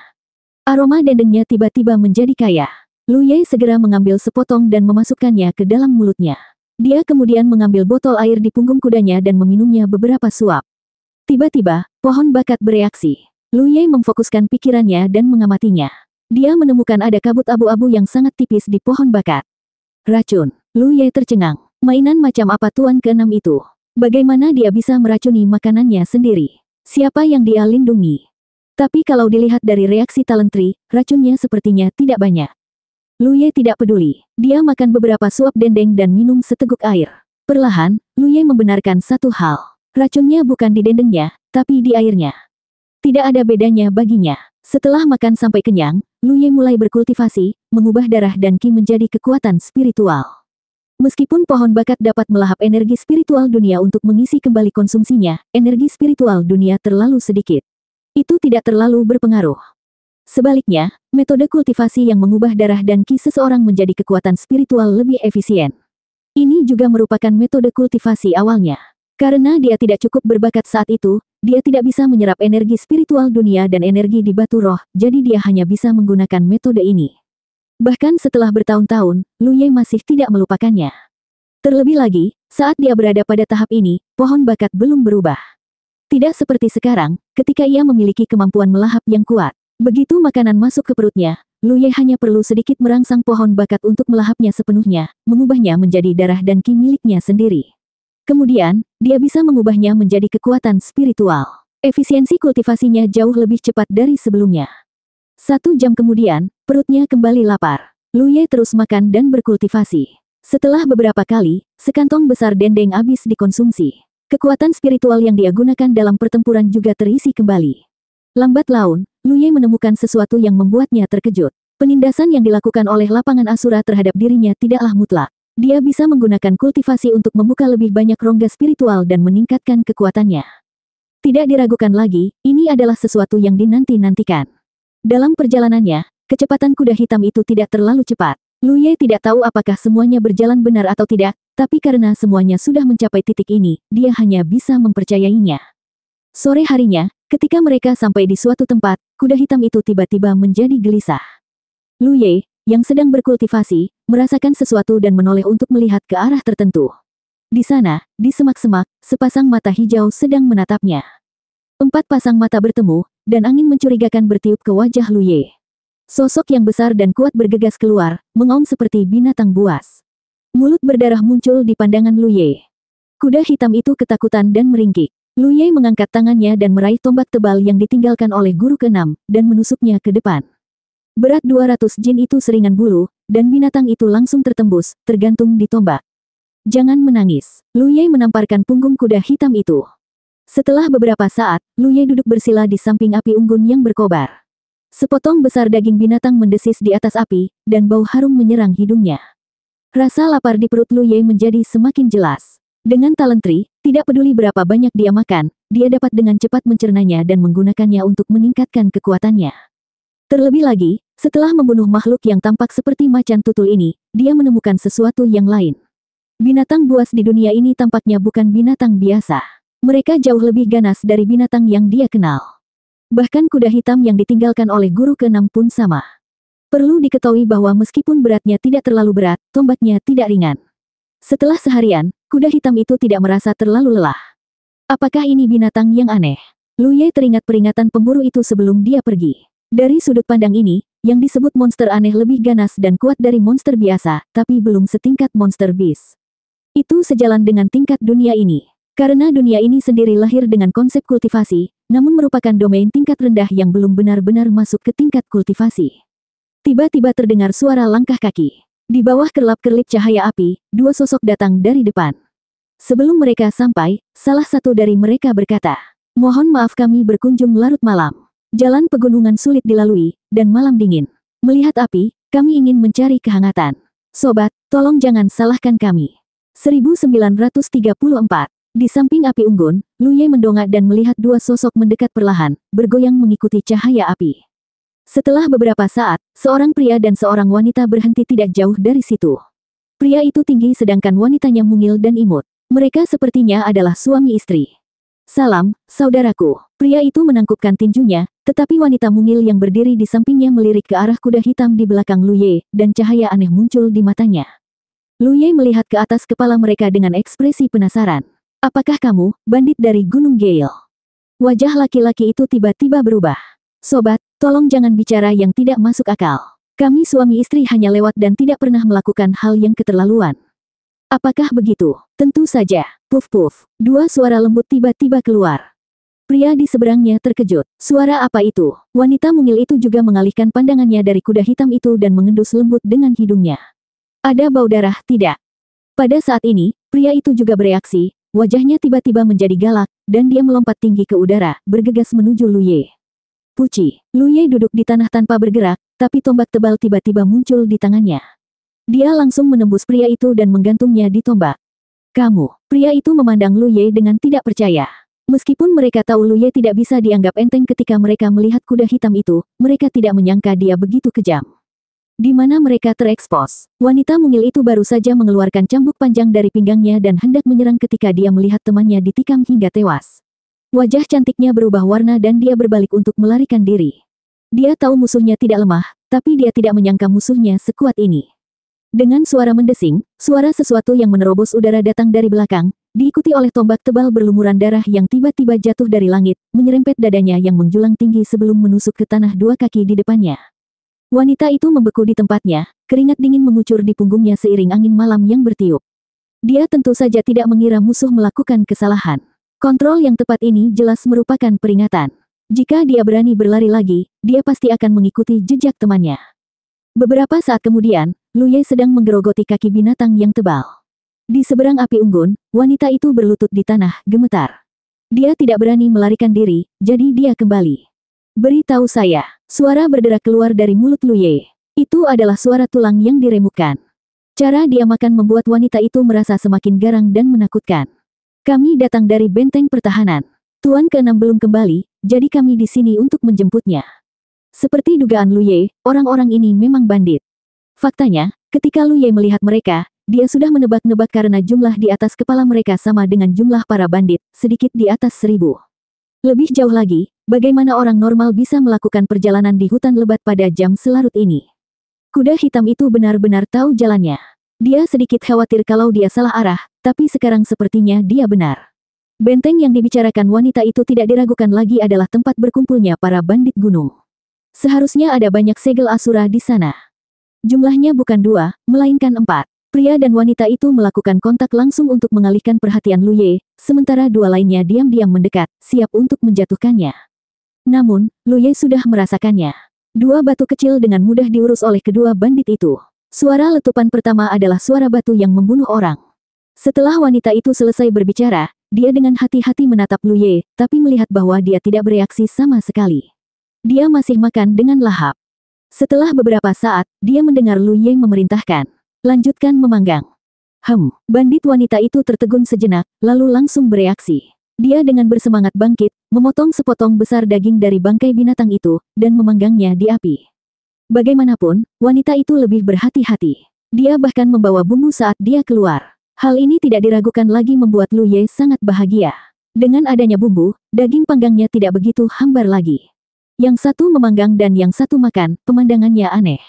Aroma dendengnya tiba-tiba menjadi kaya. Lu Ye segera mengambil sepotong dan memasukkannya ke dalam mulutnya. Dia kemudian mengambil botol air di punggung kudanya dan meminumnya beberapa suap. Tiba-tiba, pohon bakat bereaksi. Lu Ye memfokuskan pikirannya dan mengamatinya. Dia menemukan ada kabut abu-abu yang sangat tipis di pohon bakat. Racun. Lu Ye tercengang. Mainan macam apa tuan keenam itu? Bagaimana dia bisa meracuni makanannya sendiri? Siapa yang dia lindungi? Tapi kalau dilihat dari reaksi Talentri, racunnya sepertinya tidak banyak. Lu Ye tidak peduli. Dia makan beberapa suap dendeng dan minum seteguk air. Perlahan, Lu Ye membenarkan satu hal. Racunnya bukan di dendengnya, tapi di airnya. Tidak ada bedanya baginya. Setelah makan sampai kenyang, Lu Ye mulai berkultivasi, mengubah darah dan ki menjadi kekuatan spiritual. Meskipun pohon bakat dapat melahap energi spiritual dunia untuk mengisi kembali konsumsinya, energi spiritual dunia terlalu sedikit. Itu tidak terlalu berpengaruh. Sebaliknya, metode kultivasi yang mengubah darah dan ki seseorang menjadi kekuatan spiritual lebih efisien. Ini juga merupakan metode kultivasi awalnya. Karena dia tidak cukup berbakat saat itu, dia tidak bisa menyerap energi spiritual dunia dan energi di batu roh, jadi dia hanya bisa menggunakan metode ini. Bahkan setelah bertahun-tahun, Lu Ye masih tidak melupakannya. Terlebih lagi, saat dia berada pada tahap ini, pohon bakat belum berubah. Tidak seperti sekarang, ketika ia memiliki kemampuan melahap yang kuat. Begitu makanan masuk ke perutnya, Lu Ye hanya perlu sedikit merangsang pohon bakat untuk melahapnya sepenuhnya, mengubahnya menjadi darah dan ki miliknya sendiri. Kemudian, dia bisa mengubahnya menjadi kekuatan spiritual. Efisiensi kultivasinya jauh lebih cepat dari sebelumnya. 1 jam kemudian, perutnya kembali lapar. Lu Ye terus makan dan berkultivasi. Setelah beberapa kali, sekantong besar dendeng habis dikonsumsi. Kekuatan spiritual yang dia gunakan dalam pertempuran juga terisi kembali. Lambat laun, Lu Ye menemukan sesuatu yang membuatnya terkejut. Penindasan yang dilakukan oleh lapangan Asura terhadap dirinya tidaklah mutlak. Dia bisa menggunakan kultivasi untuk membuka lebih banyak rongga spiritual dan meningkatkan kekuatannya. Tidak diragukan lagi, ini adalah sesuatu yang dinanti-nantikan. Dalam perjalanannya, kecepatan kuda hitam itu tidak terlalu cepat. Lu Ye tidak tahu apakah semuanya berjalan benar atau tidak, tapi karena semuanya sudah mencapai titik ini, dia hanya bisa mempercayainya. Sore harinya, ketika mereka sampai di suatu tempat, kuda hitam itu tiba-tiba menjadi gelisah. Lu Ye, yang sedang berkultivasi, merasakan sesuatu dan menoleh untuk melihat ke arah tertentu. Di sana, di semak-semak, sepasang mata hijau sedang menatapnya. 4 pasang mata bertemu, dan angin mencurigakan bertiup ke wajah Lu Ye. Sosok yang besar dan kuat bergegas keluar, mengaum seperti binatang buas. Mulut berdarah muncul di pandangan Lu Ye. Kuda hitam itu ketakutan dan meringkik. Lu Ye mengangkat tangannya dan meraih tombak tebal yang ditinggalkan oleh guru ke-6, dan menusuknya ke depan. Berat 200 jin itu seringan bulu, dan binatang itu langsung tertembus, tergantung di tombak. Jangan menangis. Lu Ye menamparkan punggung kuda hitam itu. Setelah beberapa saat, Lu Ye duduk bersila di samping api unggun yang berkobar. Sepotong besar daging binatang mendesis di atas api, dan bau harum menyerang hidungnya. Rasa lapar di perut Lu Ye menjadi semakin jelas. Dengan talentri, tidak peduli berapa banyak dia makan, dia dapat dengan cepat mencernanya dan menggunakannya untuk meningkatkan kekuatannya. Terlebih lagi, setelah membunuh makhluk yang tampak seperti macan tutul ini, dia menemukan sesuatu yang lain. Binatang buas di dunia ini tampaknya bukan binatang biasa. Mereka jauh lebih ganas dari binatang yang dia kenal. Bahkan kuda hitam yang ditinggalkan oleh guru ke-6 pun sama. Perlu diketahui bahwa meskipun beratnya tidak terlalu berat, tombaknya tidak ringan. Setelah seharian, kuda hitam itu tidak merasa terlalu lelah. Apakah ini binatang yang aneh? Lu Ye teringat peringatan pemburu itu sebelum dia pergi. Dari sudut pandang ini, yang disebut monster aneh lebih ganas dan kuat dari monster biasa, tapi belum setingkat monster beast. Itu sejalan dengan tingkat dunia ini. Karena dunia ini sendiri lahir dengan konsep kultivasi, namun merupakan domain tingkat rendah yang belum benar-benar masuk ke tingkat kultivasi. Tiba-tiba terdengar suara langkah kaki. Di bawah kerlap-kerlip cahaya api, 2 sosok datang dari depan. Sebelum mereka sampai, salah satu dari mereka berkata, "Mohon maaf kami berkunjung larut malam. Jalan pegunungan sulit dilalui, dan malam dingin. Melihat api, kami ingin mencari kehangatan. Sobat, tolong jangan salahkan kami." 1934. Di samping api unggun, Lu Ye mendongak dan melihat 2 sosok mendekat perlahan, bergoyang mengikuti cahaya api. Setelah beberapa saat, seorang pria dan seorang wanita berhenti tidak jauh dari situ. Pria itu tinggi sedangkan wanitanya mungil dan imut. Mereka sepertinya adalah suami istri. "Salam, saudaraku." Pria itu menangkupkan tinjunya, tetapi wanita mungil yang berdiri di sampingnya melirik ke arah kuda hitam di belakang Lu Ye, dan cahaya aneh muncul di matanya. Lu Ye melihat ke atas kepala mereka dengan ekspresi penasaran. "Apakah kamu, bandit dari Gunung Gale?" Wajah laki-laki itu tiba-tiba berubah. "Sobat, tolong jangan bicara yang tidak masuk akal. Kami suami istri hanya lewat dan tidak pernah melakukan hal yang keterlaluan." "Apakah begitu?" "Tentu saja." Puf-puf. 2 suara lembut tiba-tiba keluar. Pria di seberangnya terkejut. Suara apa itu? Wanita mungil itu juga mengalihkan pandangannya dari kuda hitam itu dan mengendus lembut dengan hidungnya. "Ada bau darah, tidak?" Pada saat ini, pria itu juga bereaksi. Wajahnya tiba-tiba menjadi galak, dan dia melompat tinggi ke udara, bergegas menuju Lu Ye. Puci. Lu Ye duduk di tanah tanpa bergerak, tapi tombak tebal tiba-tiba muncul di tangannya. Dia langsung menembus pria itu dan menggantungnya di tombak. Kamu, pria itu memandang Lu Ye dengan tidak percaya. Meskipun mereka tahu Lu Ye tidak bisa dianggap enteng ketika mereka melihat kuda hitam itu, mereka tidak menyangka dia begitu kejam. Di mana mereka terekspos, wanita mungil itu baru saja mengeluarkan cambuk panjang dari pinggangnya dan hendak menyerang ketika dia melihat temannya ditikam hingga tewas. Wajah cantiknya berubah warna dan dia berbalik untuk melarikan diri. Dia tahu musuhnya tidak lemah, tapi dia tidak menyangka musuhnya sekuat ini. Dengan suara mendesing, suara sesuatu yang menerobos udara datang dari belakang, diikuti oleh tombak tebal berlumuran darah yang tiba-tiba jatuh dari langit, menyerempet dadanya yang menjulang tinggi sebelum menusuk ke tanah 2 kaki di depannya. Wanita itu membeku di tempatnya, keringat dingin mengucur di punggungnya seiring angin malam yang bertiup. Dia tentu saja tidak mengira musuh melakukan kesalahan. Kontrol yang tepat ini jelas merupakan peringatan. Jika dia berani berlari lagi, dia pasti akan mengikuti jejak temannya. Beberapa saat kemudian, Lu Ye sedang menggerogoti kaki binatang yang tebal. Di seberang api unggun, wanita itu berlutut di tanah, gemetar. Dia tidak berani melarikan diri, jadi dia kembali. Beritahu saya, suara berderak keluar dari mulut Lu Ye. Itu adalah suara tulang yang diremukkan. Cara dia makan membuat wanita itu merasa semakin garang dan menakutkan. Kami datang dari benteng pertahanan. Tuan ke-6 belum kembali, jadi kami di sini untuk menjemputnya. Seperti dugaan Lu Ye, orang-orang ini memang bandit. Faktanya, ketika Lu Ye melihat mereka, dia sudah menebak-nebak karena jumlah di atas kepala mereka sama dengan jumlah para bandit, sedikit di atas 1000. Lebih jauh lagi, bagaimana orang normal bisa melakukan perjalanan di hutan lebat pada jam selarut ini? Kuda hitam itu benar-benar tahu jalannya. Dia sedikit khawatir kalau dia salah arah, tapi sekarang sepertinya dia benar. Benteng yang dibicarakan wanita itu tidak diragukan lagi adalah tempat berkumpulnya para bandit gunung. Seharusnya ada banyak segel Asura di sana. Jumlahnya bukan 2, melainkan 4. Pria dan wanita itu melakukan kontak langsung untuk mengalihkan perhatian Lu Ye, sementara 2 lainnya diam-diam mendekat, siap untuk menjatuhkannya. Namun, Lu Ye sudah merasakannya. 2 batu kecil dengan mudah diurus oleh kedua bandit itu. Suara letupan pertama adalah suara batu yang membunuh orang. Setelah wanita itu selesai berbicara, dia dengan hati-hati menatap Lu Ye, tapi melihat bahwa dia tidak bereaksi sama sekali. Dia masih makan dengan lahap. Setelah beberapa saat, dia mendengar Lu Ye memerintahkan, "Lanjutkan memanggang." Bandit wanita itu tertegun sejenak, lalu langsung bereaksi. Dia dengan bersemangat bangkit, memotong sepotong besar daging dari bangkai binatang itu, dan memanggangnya di api. Bagaimanapun, wanita itu lebih berhati-hati. Dia bahkan membawa bumbu saat dia keluar. Hal ini tidak diragukan lagi membuat Lu Ye sangat bahagia. Dengan adanya bumbu, daging panggangnya tidak begitu hambar lagi. Yang satu memanggang dan yang satu makan, pemandangannya aneh.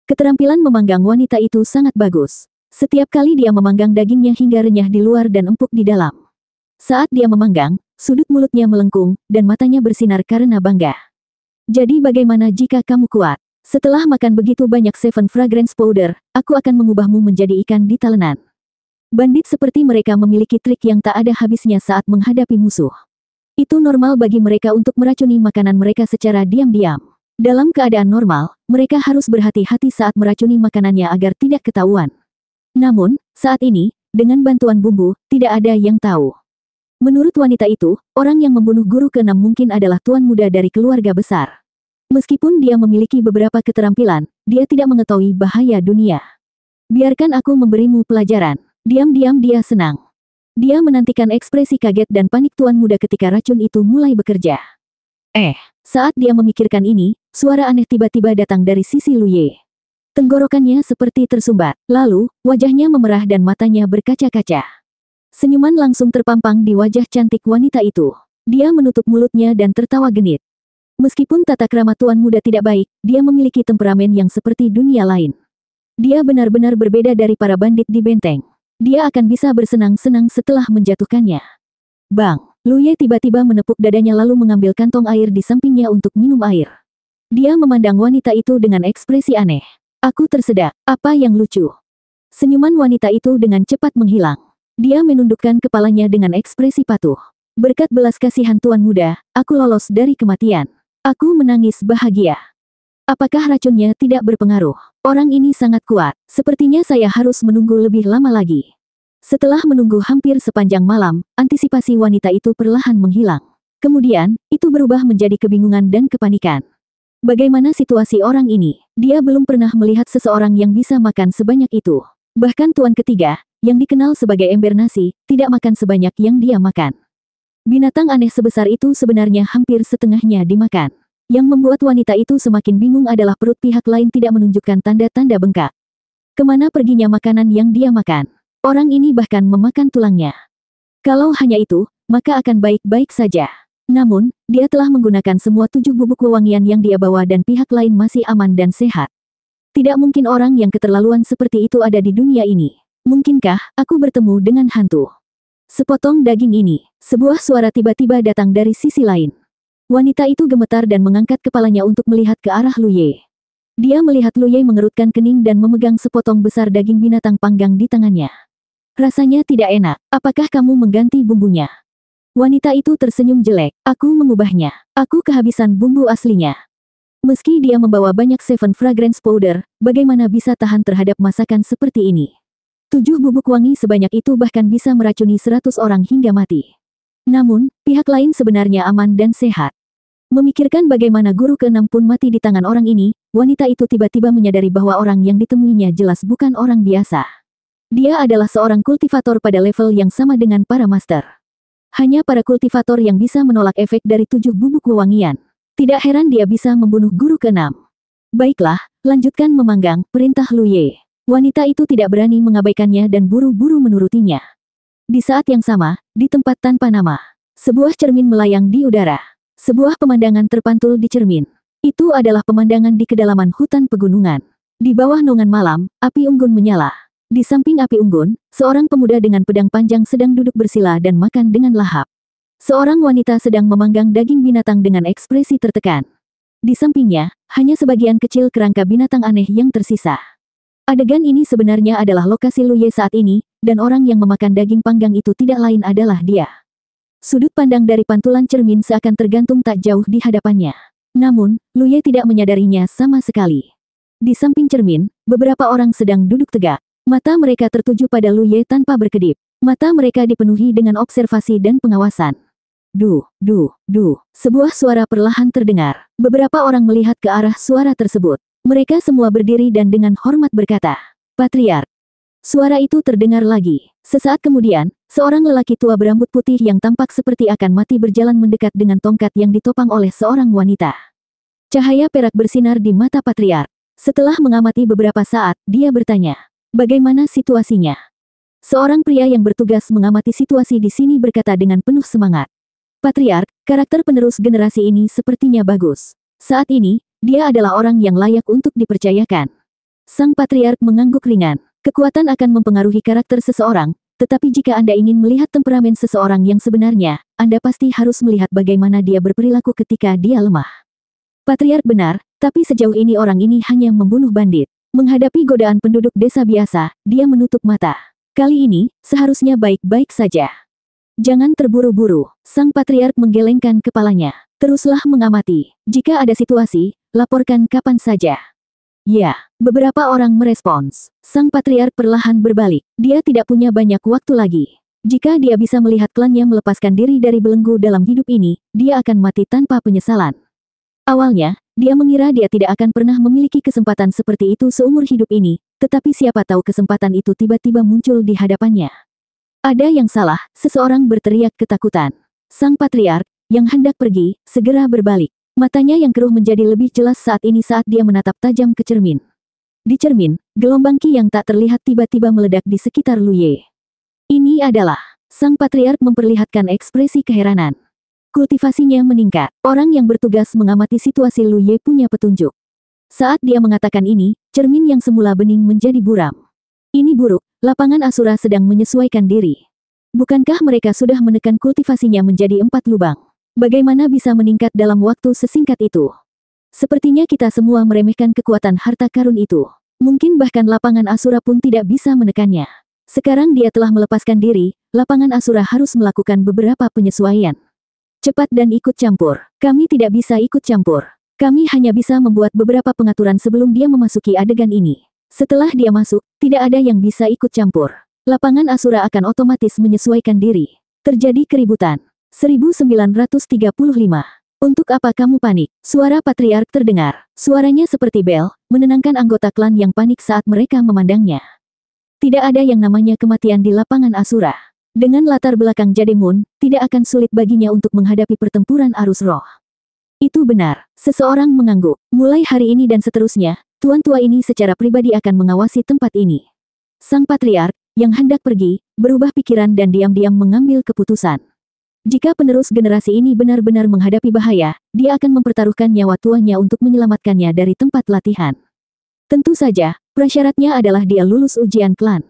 Keterampilan memanggang wanita itu sangat bagus. Setiap kali dia memanggang dagingnya hingga renyah di luar dan empuk di dalam. Saat dia memanggang, sudut mulutnya melengkung, dan matanya bersinar karena bangga. Jadi bagaimana jika kamu kuat? Setelah makan begitu banyak Seven Fragrance Powder, aku akan mengubahmu menjadi ikan di talenan. Bandit seperti mereka memiliki trik yang tak ada habisnya saat menghadapi musuh. Itu normal bagi mereka untuk meracuni makanan mereka secara diam-diam. Dalam keadaan normal, mereka harus berhati-hati saat meracuni makanannya agar tidak ketahuan. Namun, saat ini, dengan bantuan bumbu, tidak ada yang tahu. Menurut wanita itu, orang yang membunuh guru ke-6 mungkin adalah tuan muda dari keluarga besar. Meskipun dia memiliki beberapa keterampilan, dia tidak mengetahui bahaya dunia. Biarkan aku memberimu pelajaran. Diam-diam dia senang. Dia menantikan ekspresi kaget dan panik tuan muda ketika racun itu mulai bekerja. Saat dia memikirkan ini, suara aneh tiba-tiba datang dari sisi Lu Ye. Tenggorokannya seperti tersumbat, lalu, wajahnya memerah dan matanya berkaca-kaca. Senyuman langsung terpampang di wajah cantik wanita itu. Dia menutup mulutnya dan tertawa genit. Meskipun tata krama tuan muda tidak baik, dia memiliki temperamen yang seperti dunia lain. Dia benar-benar berbeda dari para bandit di benteng. Dia akan bisa bersenang-senang setelah menjatuhkannya. Bang! Lu Ye tiba-tiba menepuk dadanya lalu mengambil kantong air di sampingnya untuk minum air. Dia memandang wanita itu dengan ekspresi aneh. Aku tersedak, apa yang lucu? Senyuman wanita itu dengan cepat menghilang. Dia menundukkan kepalanya dengan ekspresi patuh. Berkat belas kasihan tuan muda, aku lolos dari kematian. Aku menangis bahagia. Apakah racunnya tidak berpengaruh? Orang ini sangat kuat. Sepertinya saya harus menunggu lebih lama lagi. Setelah menunggu hampir sepanjang malam, antisipasi wanita itu perlahan menghilang. Kemudian, itu berubah menjadi kebingungan dan kepanikan. Bagaimana situasi orang ini? Dia belum pernah melihat seseorang yang bisa makan sebanyak itu. Bahkan tuan ketiga, yang dikenal sebagai ember nasi, tidak makan sebanyak yang dia makan. Binatang aneh sebesar itu sebenarnya hampir setengahnya dimakan. Yang membuat wanita itu semakin bingung adalah perut pihak lain tidak menunjukkan tanda-tanda bengkak. Kemana perginya makanan yang dia makan? Orang ini bahkan memakan tulangnya. Kalau hanya itu, maka akan baik-baik saja. Namun, dia telah menggunakan semua 7 bubuk wewangian yang dia bawa dan pihak lain masih aman dan sehat. Tidak mungkin orang yang keterlaluan seperti itu ada di dunia ini. Mungkinkah aku bertemu dengan hantu? Sepotong daging ini. Sebuah suara tiba-tiba datang dari sisi lain. Wanita itu gemetar dan mengangkat kepalanya untuk melihat ke arah Lu Ye. Dia melihat Lu Ye mengerutkan kening dan memegang sepotong besar daging binatang panggang di tangannya. Rasanya tidak enak. Apakah kamu mengganti bumbunya? Wanita itu tersenyum jelek. Aku mengubahnya. Aku kehabisan bumbu aslinya. Meski dia membawa banyak Seven Fragrance Powder, bagaimana bisa tahan terhadap masakan seperti ini? 7 bubuk wangi sebanyak itu bahkan bisa meracuni 100 orang hingga mati. Namun, pihak lain sebenarnya aman dan sehat. Memikirkan bagaimana guru ke-6 pun mati di tangan orang ini, wanita itu tiba-tiba menyadari bahwa orang yang ditemuinya jelas bukan orang biasa. Dia adalah seorang kultivator pada level yang sama dengan para master. Hanya para kultivator yang bisa menolak efek dari 7 bubuk wewangian. Tidak heran dia bisa membunuh guru ke-6. Baiklah, lanjutkan memanggang, perintah Lu Ye. Wanita itu tidak berani mengabaikannya dan buru-buru menurutinya. Di saat yang sama, di tempat tanpa nama, sebuah cermin melayang di udara. Sebuah pemandangan terpantul di cermin. Itu adalah pemandangan di kedalaman hutan pegunungan. Di bawah naungan malam, api unggun menyala. Di samping api unggun, seorang pemuda dengan pedang panjang sedang duduk bersila dan makan dengan lahap. Seorang wanita sedang memanggang daging binatang dengan ekspresi tertekan. Di sampingnya, hanya sebagian kecil kerangka binatang aneh yang tersisa. Adegan ini sebenarnya adalah lokasi Lu Ye saat ini, dan orang yang memakan daging panggang itu tidak lain adalah dia. Sudut pandang dari pantulan cermin seakan tergantung tak jauh di hadapannya. Namun, Lu Ye tidak menyadarinya sama sekali. Di samping cermin, beberapa orang sedang duduk tegak. Mata mereka tertuju pada Lu Ye tanpa berkedip. Mata mereka dipenuhi dengan observasi dan pengawasan. Duh. Sebuah suara perlahan terdengar. Beberapa orang melihat ke arah suara tersebut. Mereka semua berdiri dan dengan hormat berkata, "Patriark." Suara itu terdengar lagi. Sesaat kemudian, seorang lelaki tua berambut putih yang tampak seperti akan mati berjalan mendekat dengan tongkat yang ditopang oleh seorang wanita. Cahaya perak bersinar di mata Patriark. Setelah mengamati beberapa saat, dia bertanya, "Bagaimana situasinya?" Seorang pria yang bertugas mengamati situasi di sini berkata dengan penuh semangat, "Patriark, karakter penerus generasi ini sepertinya bagus. Saat ini, dia adalah orang yang layak untuk dipercayakan." Sang Patriark mengangguk ringan. Kekuatan akan mempengaruhi karakter seseorang, tetapi jika Anda ingin melihat temperamen seseorang yang sebenarnya, Anda pasti harus melihat bagaimana dia berperilaku ketika dia lemah. Patriark benar, tapi sejauh ini orang ini hanya membunuh bandit. Menghadapi godaan penduduk desa biasa, dia menutup mata. Kali ini, seharusnya baik-baik saja. Jangan terburu-buru, sang Patriark menggelengkan kepalanya. Teruslah mengamati. Jika ada situasi, laporkan kapan saja. Ya, beberapa orang merespons. Sang Patriark perlahan berbalik. Dia tidak punya banyak waktu lagi. Jika dia bisa melihat klannya melepaskan diri dari belenggu dalam hidup ini, dia akan mati tanpa penyesalan. Awalnya, dia mengira dia tidak akan pernah memiliki kesempatan seperti itu seumur hidup ini, tetapi siapa tahu kesempatan itu tiba-tiba muncul di hadapannya. Ada yang salah, seseorang berteriak ketakutan. Sang Patriark, yang hendak pergi, segera berbalik. Matanya yang keruh menjadi lebih jelas saat ini saat dia menatap tajam ke cermin. Di cermin, gelombang ki yang tak terlihat tiba-tiba meledak di sekitar Lu Ye. Ini adalah, sang Patriark memperlihatkan ekspresi keheranan. Kultivasinya meningkat. Orang yang bertugas mengamati situasi Lu Ye punya petunjuk. Saat dia mengatakan ini, cermin yang semula bening menjadi buram. Ini buruk, lapangan Asura sedang menyesuaikan diri. Bukankah mereka sudah menekan kultivasinya menjadi 4 lubang? Bagaimana bisa meningkat dalam waktu sesingkat itu? Sepertinya kita semua meremehkan kekuatan harta karun itu. Mungkin bahkan lapangan Asura pun tidak bisa menekannya. Sekarang dia telah melepaskan diri, lapangan Asura harus melakukan beberapa penyesuaian. Cepat dan ikut campur. Kami tidak bisa ikut campur. Kami hanya bisa membuat beberapa pengaturan sebelum dia memasuki adegan ini. Setelah dia masuk, tidak ada yang bisa ikut campur. Lapangan Asura akan otomatis menyesuaikan diri. Terjadi keributan. 1935. Untuk apa kamu panik? Suara patriark terdengar. Suaranya seperti bel, menenangkan anggota klan yang panik saat mereka memandangnya. Tidak ada yang namanya kematian di lapangan Asura. Dengan latar belakang Jademun, tidak akan sulit baginya untuk menghadapi pertempuran arus roh. Itu benar. Seseorang mengangguk. Mulai hari ini dan seterusnya, tuan tua ini secara pribadi akan mengawasi tempat ini. Sang patriark, yang hendak pergi, berubah pikiran dan diam-diam mengambil keputusan. Jika penerus generasi ini benar-benar menghadapi bahaya, dia akan mempertaruhkan nyawa tuannya untuk menyelamatkannya dari tempat latihan. Tentu saja, prasyaratnya adalah dia lulus ujian klan.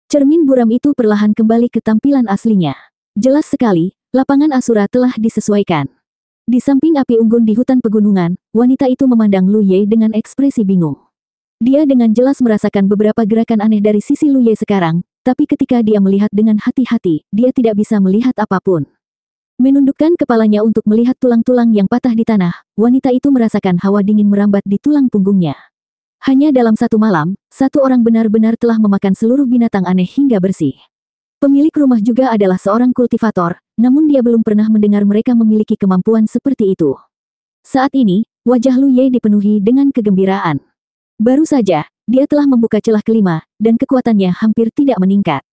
Cermin buram itu perlahan kembali ke tampilan aslinya. Jelas sekali, lapangan Asura telah disesuaikan. Di samping api unggun di hutan pegunungan, wanita itu memandang Lu Ye dengan ekspresi bingung. Dia dengan jelas merasakan beberapa gerakan aneh dari sisi Lu Ye sekarang, tapi ketika dia melihat dengan hati-hati, dia tidak bisa melihat apapun. Menundukkan kepalanya untuk melihat tulang-tulang yang patah di tanah, wanita itu merasakan hawa dingin merambat di tulang punggungnya. Hanya dalam satu malam, satu orang benar-benar telah memakan seluruh binatang aneh hingga bersih. Pemilik rumah juga adalah seorang kultivator, namun dia belum pernah mendengar mereka memiliki kemampuan seperti itu. Saat ini, wajah Lu Ye dipenuhi dengan kegembiraan. Baru saja, dia telah membuka celah kelima, dan kekuatannya hampir tidak meningkat.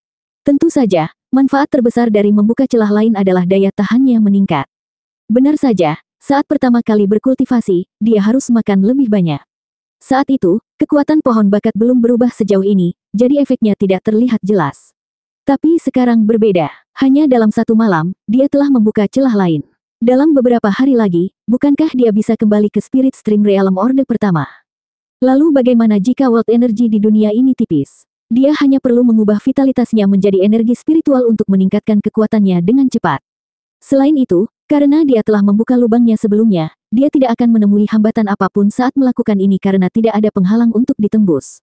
Tentu saja, manfaat terbesar dari membuka celah lain adalah daya tahannya meningkat. Benar saja, saat pertama kali berkultivasi, dia harus makan lebih banyak. Saat itu, kekuatan pohon bakat belum berubah sejauh ini, jadi efeknya tidak terlihat jelas. Tapi sekarang berbeda, hanya dalam satu malam, dia telah membuka celah lain. Dalam beberapa hari lagi, bukankah dia bisa kembali ke Spirit Stream Realm Orde pertama? Lalu bagaimana jika world energy di dunia ini tipis? Dia hanya perlu mengubah vitalitasnya menjadi energi spiritual untuk meningkatkan kekuatannya dengan cepat. Selain itu, karena dia telah membuka lubangnya sebelumnya, dia tidak akan menemui hambatan apapun saat melakukan ini karena tidak ada penghalang untuk ditembus.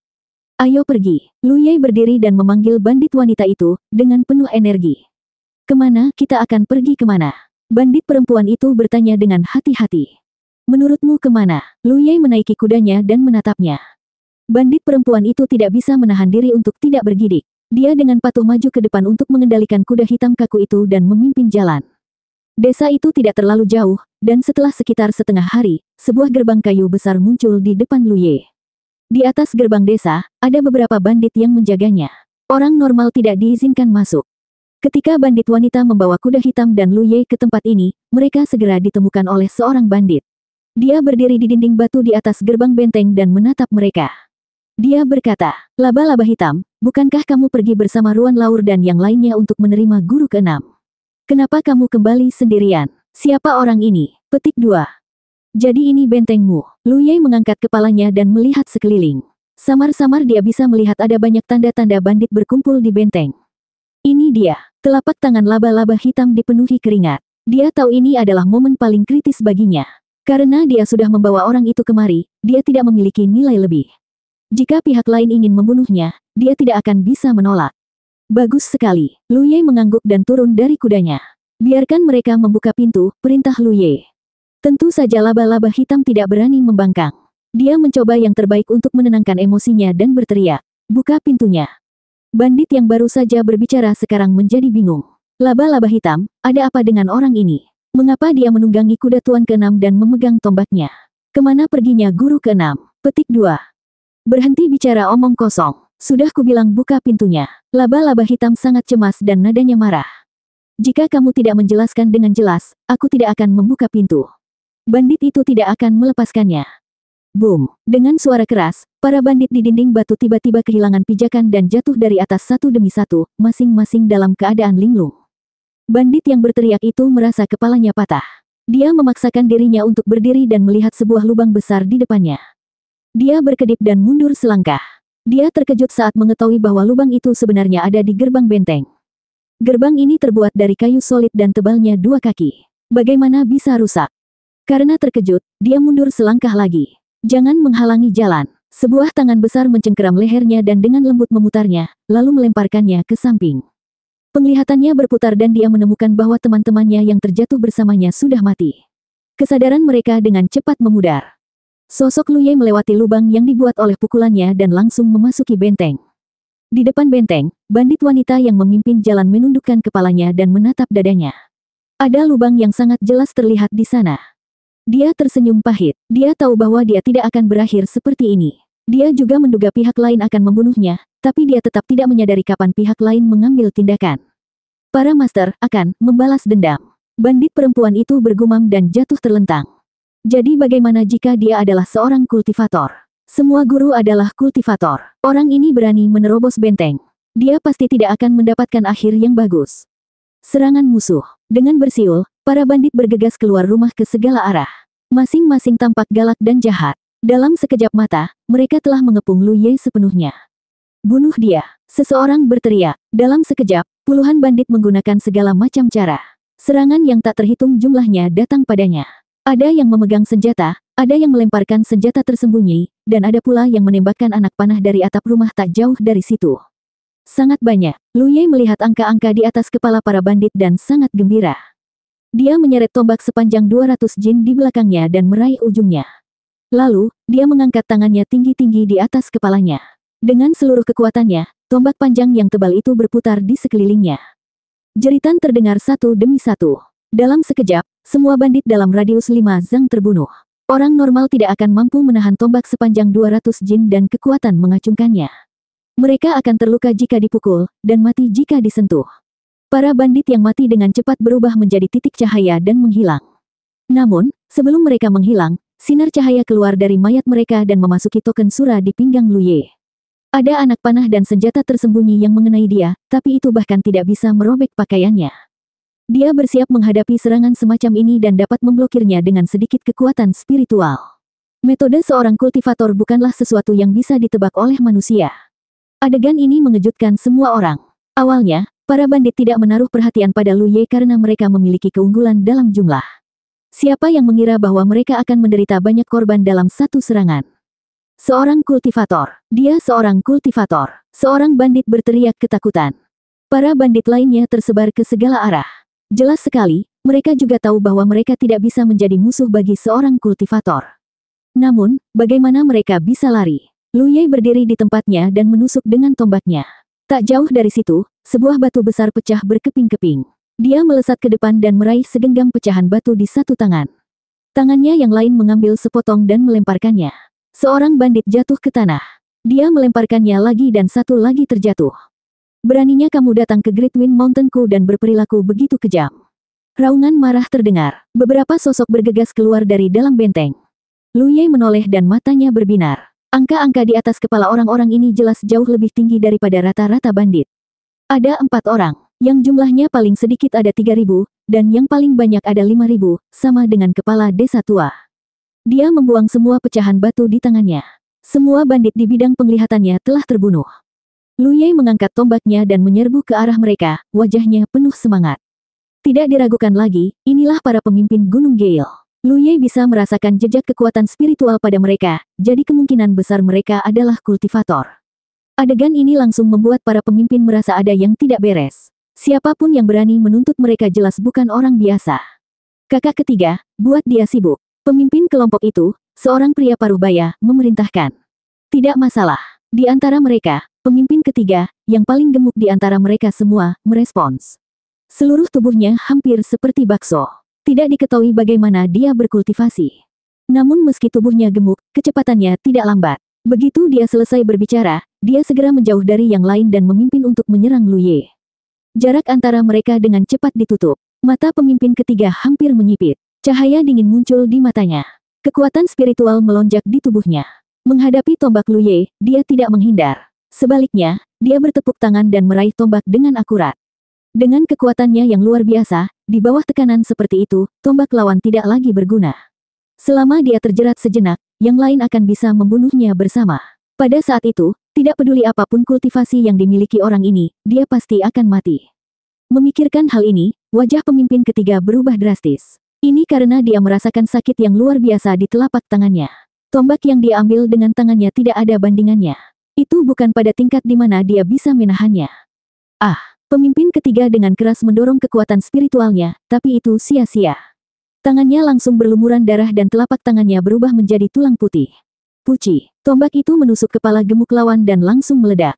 Ayo pergi. Lu Ye berdiri dan memanggil bandit wanita itu, dengan penuh energi. Kemana kita akan pergi kemana? Bandit perempuan itu bertanya dengan hati-hati. Menurutmu kemana? Lu Ye menaiki kudanya dan menatapnya. Bandit perempuan itu tidak bisa menahan diri untuk tidak bergidik. Dia dengan patuh maju ke depan untuk mengendalikan kuda hitam kaku itu dan memimpin jalan. Desa itu tidak terlalu jauh, dan setelah sekitar setengah hari, sebuah gerbang kayu besar muncul di depan Lu Ye. Di atas gerbang desa, ada beberapa bandit yang menjaganya. Orang normal tidak diizinkan masuk. Ketika bandit wanita membawa kuda hitam dan Lu Ye ke tempat ini, mereka segera ditemukan oleh seorang bandit. Dia berdiri di dinding batu di atas gerbang benteng dan menatap mereka. Dia berkata, laba-laba hitam, bukankah kamu pergi bersama Ruan Laur dan yang lainnya untuk menerima guru ke-6? Kenapa kamu kembali sendirian? Siapa orang ini? Petik 2. Jadi ini bentengmu. Lu Ye mengangkat kepalanya dan melihat sekeliling. Samar-samar dia bisa melihat ada banyak tanda-tanda bandit berkumpul di benteng. Ini dia. Telapak tangan laba-laba hitam dipenuhi keringat. Dia tahu ini adalah momen paling kritis baginya. Karena dia sudah membawa orang itu kemari, dia tidak memiliki nilai lebih. Jika pihak lain ingin membunuhnya, dia tidak akan bisa menolak. Bagus sekali. Lu Ye mengangguk dan turun dari kudanya. Biarkan mereka membuka pintu, perintah Lu Ye. Tentu saja laba-laba hitam tidak berani membangkang. Dia mencoba yang terbaik untuk menenangkan emosinya dan berteriak, buka pintunya. Bandit yang baru saja berbicara sekarang menjadi bingung. Laba-laba hitam, ada apa dengan orang ini? Mengapa dia menunggangi kuda tuan ke-6 dan memegang tombaknya? Kemana perginya guru ke-6? Petik 2. Berhenti bicara omong kosong. Sudah kubilang buka pintunya. Laba-laba hitam sangat cemas dan nadanya marah. Jika kamu tidak menjelaskan dengan jelas, aku tidak akan membuka pintu. Bandit itu tidak akan melepaskannya. Boom! Dengan suara keras, para bandit di dinding batu tiba-tiba kehilangan pijakan dan jatuh dari atas satu demi satu, masing-masing dalam keadaan linglung. Bandit yang berteriak itu merasa kepalanya patah. Dia memaksakan dirinya untuk berdiri dan melihat sebuah lubang besar di depannya. Dia berkedip dan mundur selangkah. Dia terkejut saat mengetahui bahwa lubang itu sebenarnya ada di gerbang benteng. Gerbang ini terbuat dari kayu solid dan tebalnya 2 kaki. Bagaimana bisa rusak? Karena terkejut, dia mundur selangkah lagi. Jangan menghalangi jalan. Sebuah tangan besar mencengkeram lehernya dan dengan lembut memutarnya, lalu melemparkannya ke samping. Penglihatannya berputar dan dia menemukan bahwa teman-temannya yang terjatuh bersamanya sudah mati. Kesadaran mereka dengan cepat memudar. Sosok Lu Ye melewati lubang yang dibuat oleh pukulannya dan langsung memasuki benteng. Di depan benteng, bandit wanita yang memimpin jalan menundukkan kepalanya dan menatap dadanya. Ada lubang yang sangat jelas terlihat di sana. Dia tersenyum pahit. Dia tahu bahwa dia tidak akan berakhir seperti ini. Dia juga menduga pihak lain akan membunuhnya, tapi dia tetap tidak menyadari kapan pihak lain mengambil tindakan. Para master akan membalas dendam. Bandit perempuan itu bergumam dan jatuh terlentang. Jadi bagaimana jika dia adalah seorang kultivator? Semua guru adalah kultivator. Orang ini berani menerobos benteng. Dia pasti tidak akan mendapatkan akhir yang bagus. Serangan musuh. Dengan bersiul, para bandit bergegas keluar rumah ke segala arah. Masing-masing tampak galak dan jahat. Dalam sekejap mata, mereka telah mengepung Lu Ye sepenuhnya. Bunuh dia. Seseorang berteriak. Dalam sekejap, puluhan bandit menggunakan segala macam cara. Serangan yang tak terhitung jumlahnya datang padanya. Ada yang memegang senjata, ada yang melemparkan senjata tersembunyi, dan ada pula yang menembakkan anak panah dari atap rumah tak jauh dari situ. Sangat banyak. Lu Ye melihat angka-angka di atas kepala para bandit dan sangat gembira. Dia menyeret tombak sepanjang 200 jin di belakangnya dan meraih ujungnya. Lalu, dia mengangkat tangannya tinggi-tinggi di atas kepalanya. Dengan seluruh kekuatannya, tombak panjang yang tebal itu berputar di sekelilingnya. Jeritan terdengar satu demi satu. Dalam sekejap, semua bandit dalam radius 5 zang terbunuh. Orang normal tidak akan mampu menahan tombak sepanjang 200 jin dan kekuatan mengacungkannya. Mereka akan terluka jika dipukul, dan mati jika disentuh. Para bandit yang mati dengan cepat berubah menjadi titik cahaya dan menghilang. Namun, sebelum mereka menghilang, sinar cahaya keluar dari mayat mereka dan memasuki token sura di pinggang Lu Ye. Ada anak panah dan senjata tersembunyi yang mengenai dia, tapi itu bahkan tidak bisa merobek pakaiannya. Dia bersiap menghadapi serangan semacam ini dan dapat memblokirnya dengan sedikit kekuatan spiritual. Metode seorang kultivator bukanlah sesuatu yang bisa ditebak oleh manusia. Adegan ini mengejutkan semua orang. Awalnya, para bandit tidak menaruh perhatian pada Lu Ye karena mereka memiliki keunggulan dalam jumlah. Siapa yang mengira bahwa mereka akan menderita banyak korban dalam satu serangan? Seorang kultivator. Dia seorang kultivator. Seorang bandit berteriak ketakutan. Para bandit lainnya tersebar ke segala arah. Jelas sekali, mereka juga tahu bahwa mereka tidak bisa menjadi musuh bagi seorang kultivator. Namun, bagaimana mereka bisa lari? Lu Ye berdiri di tempatnya dan menusuk dengan tombaknya. Tak jauh dari situ, sebuah batu besar pecah berkeping-keping. Dia melesat ke depan dan meraih segenggam pecahan batu di satu tangan. Tangannya yang lain mengambil sepotong dan melemparkannya. Seorang bandit jatuh ke tanah. Dia melemparkannya lagi dan satu lagi terjatuh. Beraninya kamu datang ke Great Wind Mountain-ku dan berperilaku begitu kejam. Raungan marah terdengar. Beberapa sosok bergegas keluar dari dalam benteng. Lu Ye menoleh dan matanya berbinar. Angka-angka di atas kepala orang-orang ini jelas jauh lebih tinggi daripada rata-rata bandit. Ada 4 orang, yang jumlahnya paling sedikit ada 3.000, dan yang paling banyak ada 5.000, sama dengan kepala desa tua. Dia membuang semua pecahan batu di tangannya. Semua bandit di bidang penglihatannya telah terbunuh. Lu Ye mengangkat tombaknya dan menyerbu ke arah mereka, wajahnya penuh semangat. Tidak diragukan lagi, inilah para pemimpin Gunung Gale. Lu Ye bisa merasakan jejak kekuatan spiritual pada mereka, jadi kemungkinan besar mereka adalah kultivator. Adegan ini langsung membuat para pemimpin merasa ada yang tidak beres. Siapapun yang berani menuntut mereka jelas bukan orang biasa. Kakak ketiga, buat dia sibuk. Pemimpin kelompok itu, seorang pria paruh baya, memerintahkan. Tidak masalah. Di antara mereka, pemimpin ketiga, yang paling gemuk di antara mereka semua, merespons. Seluruh tubuhnya hampir seperti bakso. Tidak diketahui bagaimana dia berkultivasi. Namun meski tubuhnya gemuk, kecepatannya tidak lambat. Begitu dia selesai berbicara, dia segera menjauh dari yang lain dan memimpin untuk menyerang Lu Ye. Jarak antara mereka dengan cepat ditutup. Mata pemimpin ketiga hampir menyipit. Cahaya dingin muncul di matanya. Kekuatan spiritual melonjak di tubuhnya. Menghadapi tombak Lu Ye, dia tidak menghindar. Sebaliknya, dia bertepuk tangan dan meraih tombak dengan akurat. Dengan kekuatannya yang luar biasa, di bawah tekanan seperti itu, tombak lawan tidak lagi berguna. Selama dia terjerat sejenak, yang lain akan bisa membunuhnya bersama. Pada saat itu, tidak peduli apapun kultivasi yang dimiliki orang ini, dia pasti akan mati. Memikirkan hal ini, wajah pemimpin ketiga berubah drastis. Ini karena dia merasakan sakit yang luar biasa di telapak tangannya. Tombak yang dia ambil dengan tangannya tidak ada bandingannya. Itu bukan pada tingkat di mana dia bisa menahannya. Pemimpin ketiga dengan keras mendorong kekuatan spiritualnya, tapi itu sia-sia. Tangannya langsung berlumuran darah dan telapak tangannya berubah menjadi tulang putih. Puci, tombak itu menusuk kepala gemuk lawan dan langsung meledak.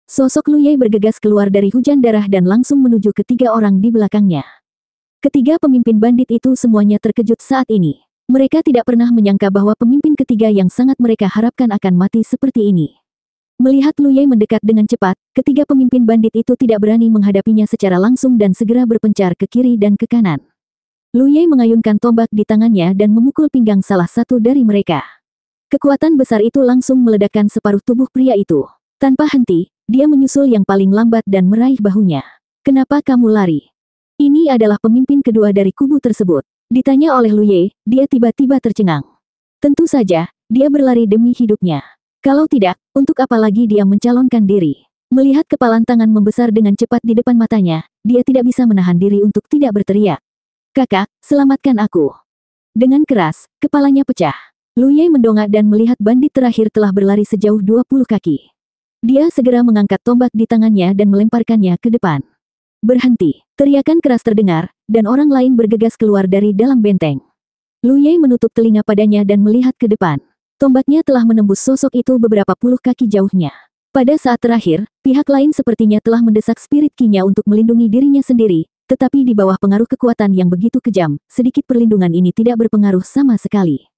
Sosok Lu Ye bergegas keluar dari hujan darah dan langsung menuju ketiga orang di belakangnya. Ketiga pemimpin bandit itu semuanya terkejut saat ini. Mereka tidak pernah menyangka bahwa pemimpin ketiga yang sangat mereka harapkan akan mati seperti ini. Melihat Lu Ye mendekat dengan cepat, ketiga pemimpin bandit itu tidak berani menghadapinya secara langsung dan segera berpencar ke kiri dan ke kanan. Lu Ye mengayunkan tombak di tangannya dan memukul pinggang salah satu dari mereka. Kekuatan besar itu langsung meledakkan separuh tubuh pria itu. Tanpa henti, dia menyusul yang paling lambat dan meraih bahunya. "Kenapa kamu lari?" Ini adalah pemimpin kedua dari kubu tersebut. Ditanya oleh Lu Ye, dia tiba-tiba tercengang. Tentu saja, dia berlari demi hidupnya. Kalau tidak, untuk apa lagi dia mencalonkan diri? Melihat kepalan tangan membesar dengan cepat di depan matanya, dia tidak bisa menahan diri untuk tidak berteriak. "Kakak, selamatkan aku." Dengan keras, kepalanya pecah. Lu Ye mendongak dan melihat bandit terakhir telah berlari sejauh 20 kaki. Dia segera mengangkat tombak di tangannya dan melemparkannya ke depan. "Berhenti!" Teriakan keras terdengar, dan orang lain bergegas keluar dari dalam benteng. Lu Ye menutup telinga padanya dan melihat ke depan. Tombaknya telah menembus sosok itu beberapa puluh kaki jauhnya. Pada saat terakhir, pihak lain sepertinya telah mendesak spirit Qi-nya untuk melindungi dirinya sendiri, tetapi di bawah pengaruh kekuatan yang begitu kejam, sedikit perlindungan ini tidak berpengaruh sama sekali.